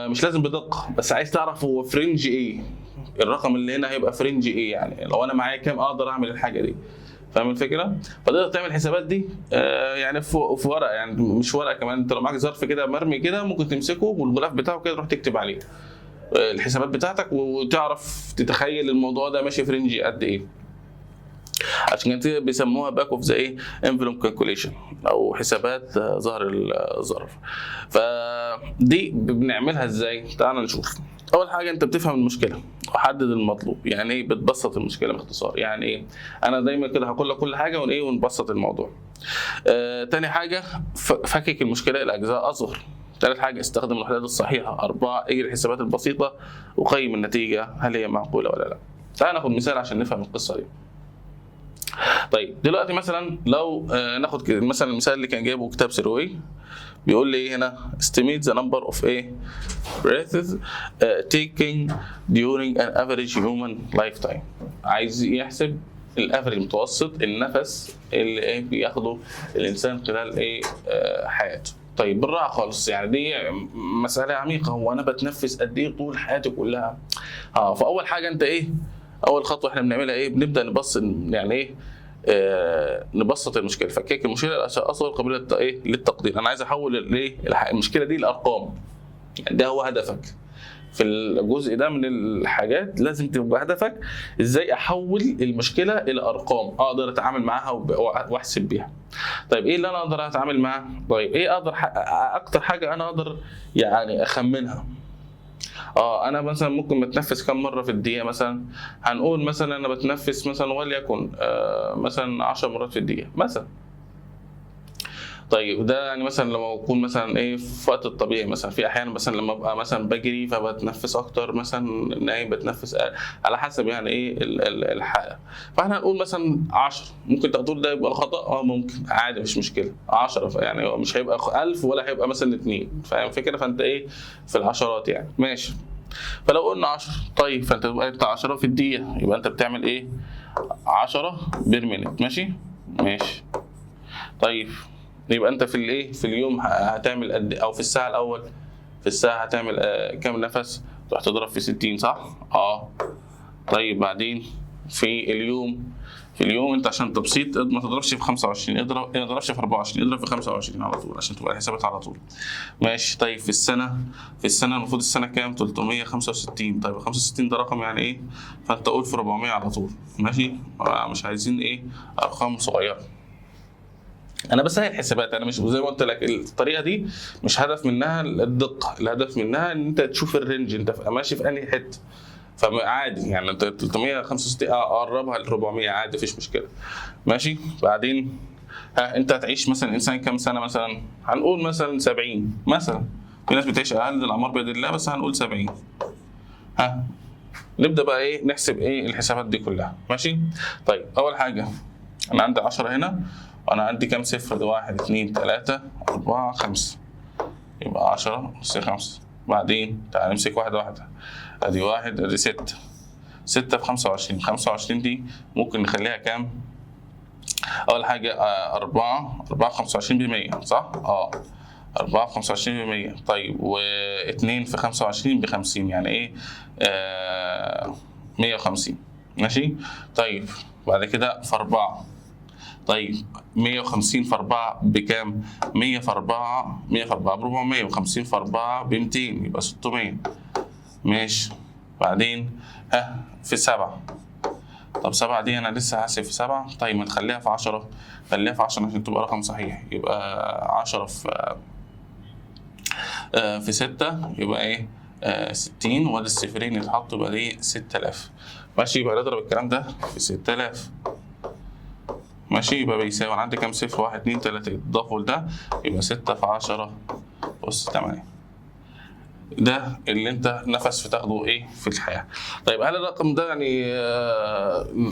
مش لازم بدقه، بس عايز تعرف هو في رينج ايه، الرقم اللي هنا هيبقى في رينج ايه، يعني لو انا معايا كام اقدر اعمل الحاجه دي. فاهم الفكره؟ فتقدر تعمل الحسابات دي يعني في ورقه، يعني مش ورقه كمان، انت لو معاك ظرف كده مرمي كده ممكن تمسكه والغلاف بتاعه كده تروح تكتب عليه الحسابات بتاعتك وتعرف تتخيل الموضوع ده ماشي في رينج قد ايه. عشان كده بيسموها باك اوف ذا ايه انفلوب كالكوليشن او حسابات ظهر الظرف. فدي بنعملها ازاي؟ تعال نشوف. اول حاجه انت بتفهم المشكله وحدد المطلوب. يعني ايه بتبسط المشكله باختصار؟ يعني ايه؟ انا دايما كده هقول لك كل حاجه وايه ونبسط الموضوع. تاني حاجه فكك المشكله الى اجزاء اصغر. ثالث حاجه استخدم الوحدات الصحيحه. 4 اجري الحسابات البسيطه وقيم النتيجه هل هي معقوله ولا لا. تعال ناخد مثال عشان نفهم القصه دي. طيب دلوقتي مثلا لو ناخد مثلا المثال اللي كان جايبه كتاب سيروي، بيقول لي ايه هنا؟ estimate the number of breaths taking during an average human lifetime. عايز يحسب الافريج المتوسط النفس اللي بياخده الانسان خلال حياته. طيب بالراحه خالص، يعني دي مساله عميقه. هو انا بتنفس قد ايه طول حياتي كلها؟ فاول حاجه انت اول خطوه احنا بنعملها نبدا نبص يعني نبسط المشكله، فكيك المشكله اصغر قابله للتقدير. انا عايز احول المشكله دي لارقام. يعني ده هو هدفك في الجزء ده من الحاجات، لازم تبقى هدفك ازاي احول المشكله الى ارقام اقدر اتعامل معاها واحسب بيها. طيب ايه اللي انا اقدر اتعامل معاه؟ طيب ايه اكتر حاجه انا اقدر يعني اخمنها؟ انا مثلا ممكن بتنفس كم مره في الدقيقه مثلا؟ هنقول مثلا انا بتنفس مثلا وليكن مثلا 10 مرات في الدقيقه مثلا. طيب ده يعني مثلا لما اكون مثلا في وقت الطبيعي، مثلا في احيانا مثلا لما ابقى مثلا بجري فبتنفس اكتر، مثلا نايم بتنفس على حسب يعني الحاله. فاحنا هنقول مثلا 10. ممكن تقول ده يبقى خطا، ممكن عادي مش مشكله 10، يعني مش هيبقى 1000 ولا هيبقى مثلا 2. فاهم الفكره؟ فانت في العشرات يعني ماشي. فلو قلنا 10 طيب فانت تبقى 10 في الدقيقه، يبقى انت بتعمل 10 بير مينيت. ماشي. طيب يبقى انت في اليوم هتعمل قد، او في الساعه الاول في الساعه هتعمل كام نفس؟ تروح تضرب في 60 صح؟ طيب بعدين في اليوم انت عشان تبسيط ما تضربش في 25، ما تضربش في 24، اضرب في 25 على طول عشان تبقى الحسابات على طول. ماشي. طيب في السنه المفروض السنه كام؟ 365. طيب 65 ده رقم يعني فانت قول في 400 على طول. ماشي. مش عايزين ارقام صغيره. انا بسهل حسابات، انا مش زي ما قلت لك الطريقه دي مش هدف منها الدقه، الهدف منها ان انت تشوف الرينج انت ماشي في انهي حته. فعادي يعني انت 365 اقربها ل 400 عادي مفيش مشكله. ماشي. بعدين انت هتعيش مثلا انسان كام سنه مثلا؟ هنقول مثلا 70 مثلا. في ناس بتعيش اقل، الاعمار بيد الله، بس هنقول 70. نبدا بقى نحسب الحسابات دي كلها. ماشي. طيب اول حاجه انا عندي 10 هنا، وانا عندي كام صفر؟ ده 1 2 3 4 5، يبقى 10 أس 5. بعدين تعال نمسك واحده ادي 1 ادي 6 في 25. 25 دي ممكن نخليها كام؟ اول حاجه 4 25% صح؟ 4 25%. طيب و2 في 25 ب 50، يعني 150. ماشي. طيب بعد كده في 4. طيب 150 في 4 بكام؟ 100 في 4 ب 400، و50 في 4 ب 200، يبقى 600. ماشي. بعدين في 7. طب 7 دي انا لسه هحسب في 7. طيب ما تخليها في 10، خليها في 10 عشان تبقى رقم صحيح. يبقى 10 في 6 يبقى 60، وادي الصفرين يتحطوا يبقى دي 6000. ماشي. يبقى نضرب الكلام ده في 6000. ماشي. يبقى بيساوي، انا عندي كام صفر؟ 1 2 3 يتضافوا لده يبقى 6 في 10 أس 8. ده اللي انت نفس بتاخده في الحياه. طيب هل الرقم ده يعني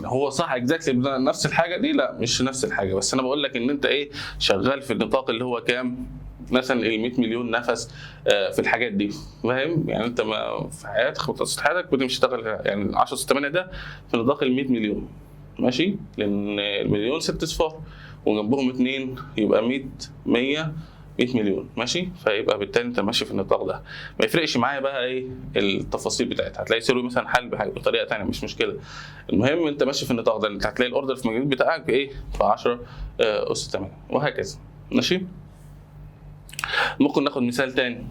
هو صح اكزاكتلي نفس الحاجه دي؟ لا مش نفس الحاجه، بس انا بقول لك ان انت شغال في النطاق اللي هو كام؟ مثلا 100 مليون نفس في الحاجات دي. فاهم؟ يعني انت ما في حياتك خطط حياتك بتمشي تشتغل يعني 10 أس 8 ده في نطاق ال 100 مليون. ماشي. لان المليون 6 اصفار وجنبهم 2 يبقى 100 مليون. ماشي. فيبقى بالتالي انت ماشي في النطاق ده. ما يفرقش معايا بقى التفاصيل بتاعتها. هتلاقي سيروي مثلا حل بطريقه ثانيه مش مشكله. المهم انت ماشي في النطاق ده. انت هتلاقي الاوردر في المجال بتاعك في 10 أس 8 وهكذا. ماشي. ممكن ناخد مثال تاني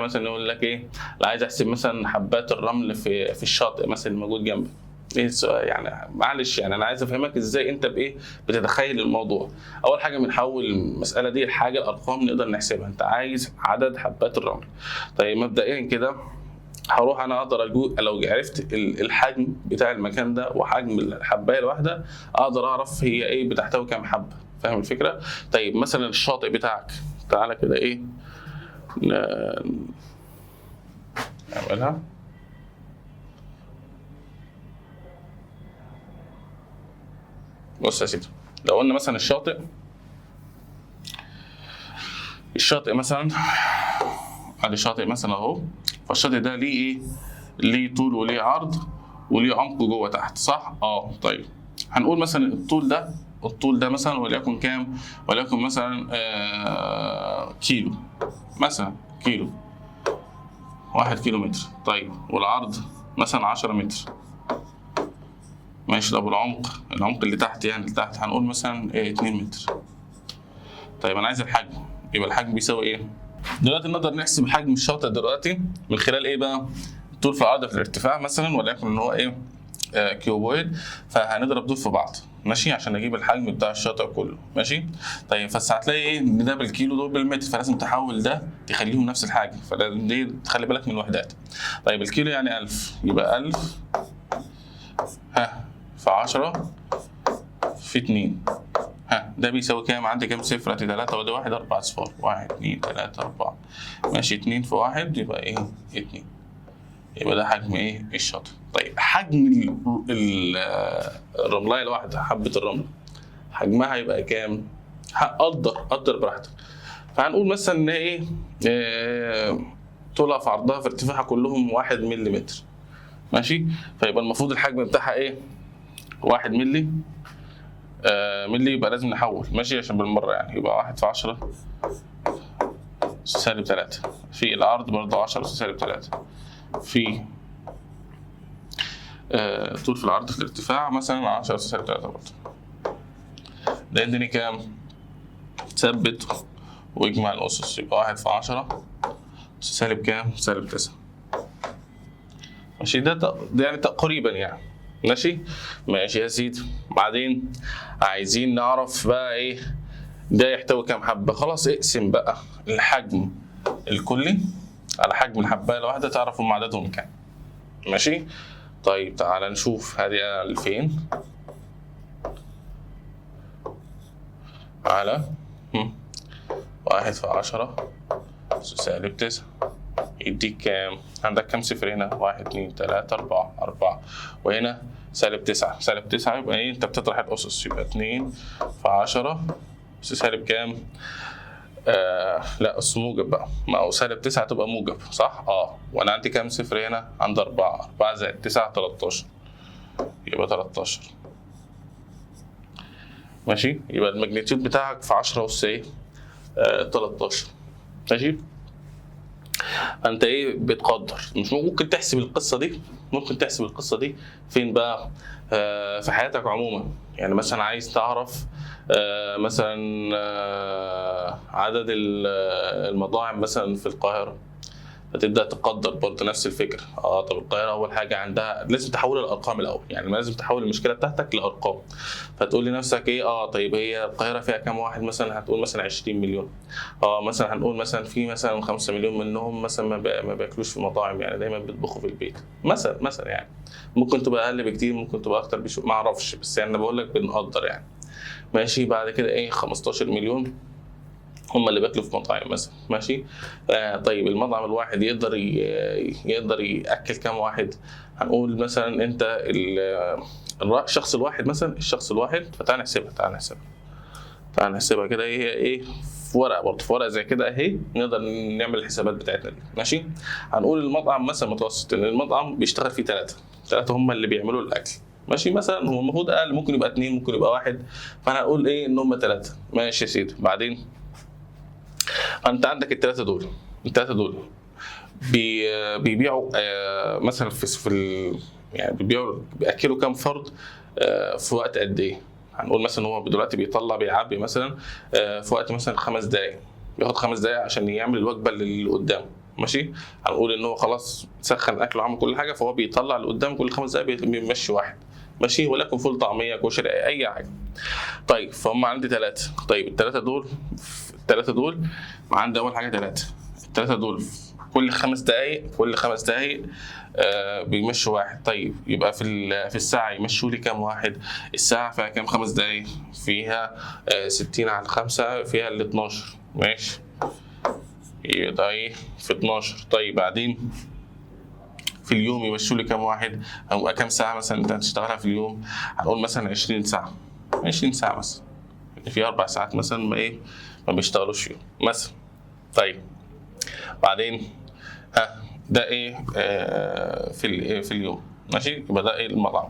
مثلا نقول لك لا عايز احسب مثلا حبات الرمل في الشاطئ مثلا الموجود جنبي. يعني معلش، يعني انا عايز افهمك ازاي انت بتتخيل الموضوع. اول حاجه بنحول المساله دي لحاجه الارقام نقدر نحسبها. انت عايز عدد حبات الرمل. طيب مبدئيا كده هروح انا اقدر لو عرفت الحجم بتاع المكان ده وحجم الحبايه الواحده اقدر اعرف هي ايه بتحتوي كام حبه. فاهم الفكره؟ طيب مثلا الشاطئ بتاعك، تعالى كده ايه نعملها. بص يا سيدي، لو قلنا مثلا الشاطئ مثلا، ادي شاطئ مثلا اهو، فالشاطئ ده ليه ايه؟ ليه طول وليه عرض وليه عمق جوه تحت، صح؟ طيب هنقول مثلا الطول ده مثلا وليكن كام؟ وليكن مثلا كيلو، مثلا كيلو، 1 كيلو متر. طيب والعرض مثلا 10 متر، ماشي. طب العمق اللي تحت يعني اللي تحت هنقول مثلا 2 متر. طيب انا عايز الحجم، يبقى الحجم بيساوي ايه؟ دلوقتي نقدر نحسب حجم الشاطئ دلوقتي من خلال ايه بقى؟ الطول في العرض في الارتفاع مثلا، وليكن ان هو ايه؟ كيوبويد. فهنضرب دول في بعض، ماشي، عشان نجيب الحجم بتاع الشاطئ كله، ماشي. طيب بس هتلاقي ايه؟ ان ده بالكيلو دول بالمتر، فلازم تحول ده تخليهم نفس الحاجه، فلازم دي تخلي بالك من الوحدات. طيب الكيلو يعني 1000، يبقى 1000 في 10 في 2، ده بيساوي كام؟ عندي كام صفر؟ ادي 3 وادي 1، 4 اصفار، 1 2 3 4، ماشي. 2 في 1 يبقى ايه؟ 2. يبقى ده حجم ايه؟ الشاطئ. طيب حجم الرملايه الواحده، حبه الرمل حجمها يبقى كام؟ قدر براحتك. فهنقول مثلا ان ايه؟ طولها في عرضها في ارتفاعها كلهم 1 ملم، ماشي. فيبقى المفروض الحجم بتاعها ايه؟ 1 ملي. ملي، يبقى لازم نحول، ماشي، عشان بالمره يعني. يبقى 1 في 10 سالب 3، في العرض برضه 10 سالب 3، في طول في العرض في الارتفاع مثلا 10 سالب 3 برضه. ده يديني كام؟ ثبت واجمع الأسس، يبقى 1 في 10 سالب كام؟ سالب 9، ماشي. ده يعني تقريبا يعني، ماشي. ماشي يا سيدي. بعدين عايزين نعرف بقى ايه ده يحتوي كام حبة. خلاص اقسم بقى الحجم الكلي على حجم الحباية الواحدة تعرف هم عددهم كام، ماشي. طيب تعالى نشوف، هذه 2000 على 1 في 10 سالب 9 يديك كام؟ عندك كام صفر هنا؟ 1 2 3 4 وهنا سالب 9. سالب 9 يبقى ايه؟ انت بتطرح الاسس، يبقى 2 في 10 سالب كام؟ لا أس موجب بقى، ما هو سالب 9 تبقى موجب، صح؟ وانا عندي كام صفر هنا؟ عندي 4 زائد 9 13، يبقى 13، ماشي. يبقى الماجنتيود بتاعك في 10 أس ايه؟ 13، ماشي. انت ايه بتقدر؟ مش ممكن تحسب القصه دي؟ ممكن تحسب القصه دي فين بقى؟ في حياتك عموما. يعني مثلا عايز تعرف مثلا عدد المطاعم مثلا في القاهره، فتبدا تقدر برضه نفس الفكره. طب القاهره اول حاجه عندها لازم تحول الارقام الاول، يعني لازم تحول المشكله بتاعتك لارقام. فتقول لنفسك ايه؟ طيب هي القاهره فيها كام واحد مثلا؟ هتقول مثلا 20 مليون. مثلا هنقول مثلا في مثلا 5 مليون منهم مثلا ما بياكلوش في المطاعم، يعني دايما بيطبخوا في البيت مثلا يعني. ممكن تبقى اقل بكتير، ممكن تبقى اكتر ما اعرفش، بس يعني انا بقول لك بنقدر يعني، ماشي. بعد كده ايه؟ 15 مليون هم اللي بياكلوا في مطاعم مثلا، ماشي. طيب المطعم الواحد يقدر ياكل كام واحد؟ هنقول مثلا انت الشخص الواحد مثلا، فتعال نحسبها كده. ايه في ورقه برضه، في ورقه زي كده اهي، نقدر نعمل الحسابات بتاعتنا دي، ماشي. هنقول المطعم مثلا متوسط ان المطعم بيشتغل فيه 3 هم اللي بيعملوا الاكل، ماشي. مثلا هو المفروض اقل، ممكن يبقى 2، ممكن يبقى 1، فانا هقول ايه؟ ان هم 3، ماشي يا سيدي. بعدين انت عندك الثلاثه دول بيبيعوا مثلا يعني بياكلوا كام فرد في وقت قد ايه؟ هنقول مثلا هو دلوقتي بيعبي مثلا في وقت مثلا 5 دقائق، بياخد 5 دقائق عشان يعمل الوجبه اللي قدامه، ماشي. هنقول ان هو خلاص سخن اكله وعمل كل حاجه، فهو بيطلع اللي قدامه كل 5 دقائق بيمشي واحد، ماشي، ولكن فول طعميه كشري اي حاجه. طيب فهم عندي 3. طيب الثلاثه دول عندي اول حاجه 3. الثلاثه دول كل 5 دقائق بيمشوا واحد. طيب يبقى في الساعة يمشوا لي كام واحد؟ الساعة فيها كام 5 دقائق؟ فيها 60 على 5 فيها ال 12. ماشي، يبقى ايه في 12. طيب بعدين في اليوم يمشوا لي كام واحد او كام ساعة مثلا انت هتشتغلها في اليوم؟ هنقول مثلا 20 ساعة. 20 ساعة مثلا، في 4 ساعات مثلا ما بيشتغلوش فيهم مثلا. طيب بعدين ده ايه في اليوم. ماشي، يبقى ده ايه المطعم.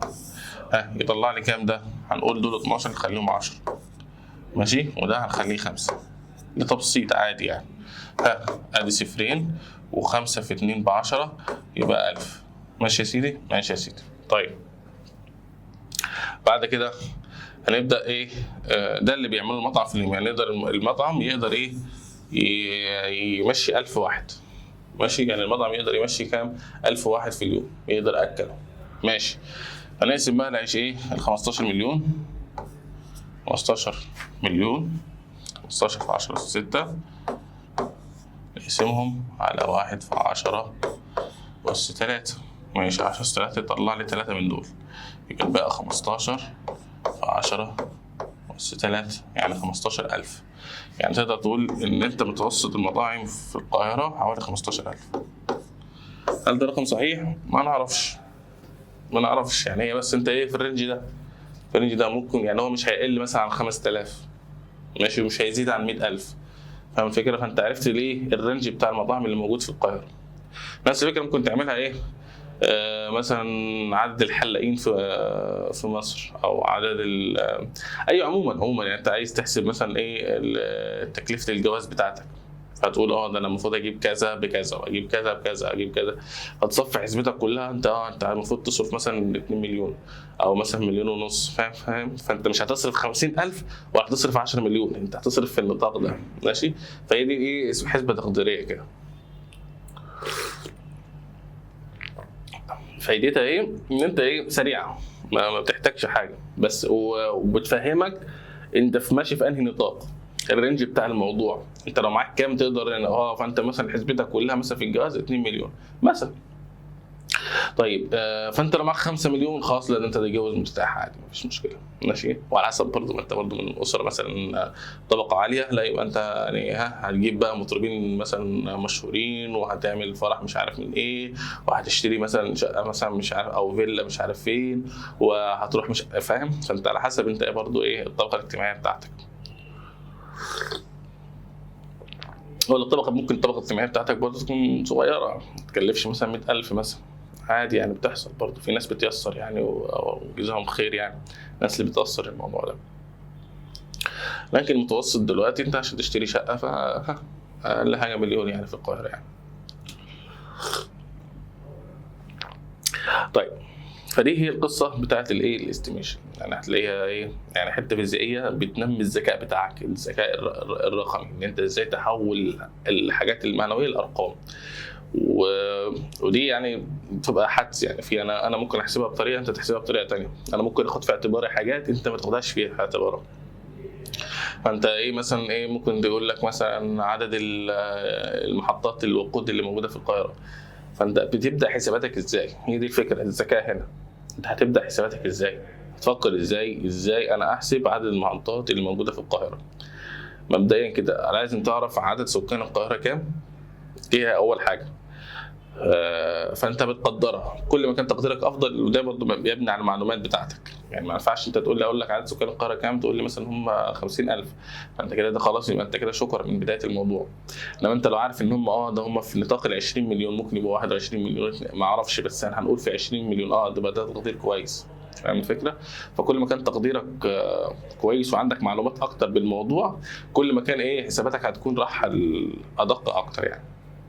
يطلع لي كام ده؟ هنقول دول 12 نخليهم 10. ماشي، وده هنخليه 5 لتبسيط عادي يعني. ادي صفرين و5 في 2 ب10 يبقى 1000. ماشي يا سيدي؟ ماشي يا سيدي. طيب بعد كده هنبدا ايه؟ ده اللي بيعمله المطعم في اليوم. يعني المطعم يقدر ايه؟ يمشي 1000 واحد. ماشي، يعني المطعم يقدر يمشي كام؟ 1000 واحد في اليوم يقدر أكله. ماشي، هنقسم بقى نعيش ايه؟ ال 15 مليون. 15 مليون 15 في 10 أس 6 نقسمهم على 1 في 10 أس 3. ماشي، 10 أس 3 يطلع لي 3 من دول، يبقى بقى 15 في 10 أس 3 يعني 15000. يعني تقدر تقول إن أنت متوسط المطاعم في القاهرة حوالي 15000. هل ده رقم صحيح؟ ما نعرفش يعني. هي بس أنت إيه في الرينج ده ممكن يعني هو مش هيقل مثلا عن 5000. ماشي، ومش هيزيد عن 100000. فاهم الفكرة؟ فأنت عرفت ليه الرينج بتاع المطاعم اللي موجود في القاهرة. نفس الفكرة ممكن تعملها إيه؟ مثلا عدد الحلاقين في مصر، او عدد اي عموما يعني انت عايز تحسب مثلا ايه تكلفه الجواز بتاعتك، هتقول ده انا المفروض اجيب كذا بكذا واجيب كذا بكذا اجيب كذا. هتصفي حسبتك كلها انت المفروض تصرف مثلا 2 مليون او مثلا 1.5 مليون. فاهم؟ فانت مش هتصرف 50,000 ولا هتصرف 10 مليون، انت هتصرف في النطاق ده. ماشي، فهي دي ايه؟ حسبه تقديريه كده. فايدتها ايه؟ ان انت ايه؟ سريعه، ما بتحتاجش حاجه بس، وبتفهمك انت ماشي في انهي نطاق، الرينج بتاع الموضوع. انت لو معاك كام تقدر يعني فانت مثلا حسبتك كلها مثلا في الجواز 2 مليون مثلا. طيب فانت لو معاك 5 مليون خلاص، لا انت تتجوز مرتاح عادي مفيش مشكله. ماشي، وعلى حسب برضه ما انت برضه من اسره مثلا طبقه عاليه، لا يبقى انت يعني هتجيب بقى مطربين مثلا مشهورين، وهتعمل فرح مش عارف من ايه، وهتشتري مثلا شقه مثلا مش عارف او فيلا مش عارف فين، وهتروح مش فاهم. فانت على حسب انت برضه ايه الطبقه الاجتماعيه بتاعتك. ولا ممكن الطبقه الاجتماعيه بتاعتك برضه تكون صغيره، ما تكلفش مثلا 100,000 مثلا، عادي يعني بتحصل برضه. في ناس بتيسر يعني وجزاهم خير يعني، الناس اللي بتأثر الموضوع ده. لكن المتوسط دلوقتي انت عشان تشتري شقة اقل حاجة مليون يعني في القاهرة يعني. طيب فدي هي القصة بتاعت الايه؟ الاستيميشن. يعني هتلاقيها ايه؟ يعني حتة فيزيائية بتنمي الذكاء بتاعك، الذكاء الرقمي، ان انت ازاي تحول الحاجات المعنوية لأرقام. ودي يعني بتبقى حدس يعني. في انا ممكن احسبها بطريقه، انت تحسبها بطريقه تانية. انا ممكن اخد في اعتباري حاجات انت ما تاخدهاش في اعتبارك. فانت ايه مثلا ايه ممكن تقول لك مثلا عدد المحطات الوقود اللي موجوده في القاهره. فانت بتبدا حساباتك ازاي؟ هي دي الفكره، الذكاء هنا. انت هتبدا حساباتك ازاي؟ تفكر ازاي انا احسب عدد المحطات اللي موجوده في القاهره. مبدئيا كده لازم تعرف عدد سكان القاهره كام، دي اول حاجه. فانت بتقدرها، كل ما كان تقديرك افضل. وده برضه بيبني على المعلومات بتاعتك. يعني ما ينفعش انت تقول لي اقول لك عدد سكان القاهره كام تقول لي مثلا هم 50,000، فانت كده ده خلاص يبقى انت كده شكرا من بدايه الموضوع. انما انت لو عارف ان هم ده هم في نطاق ال 20 مليون، ممكن يبقوا 21 مليون ما اعرفش، بس احنا هنقول في 20 مليون ده تقدير كويس. فاهم الفكره؟ فكل ما كان تقديرك كويس وعندك معلومات اكتر بالموضوع، كل ما كان ايه حساباتك هتكون رايحه ادق اكتر يعني.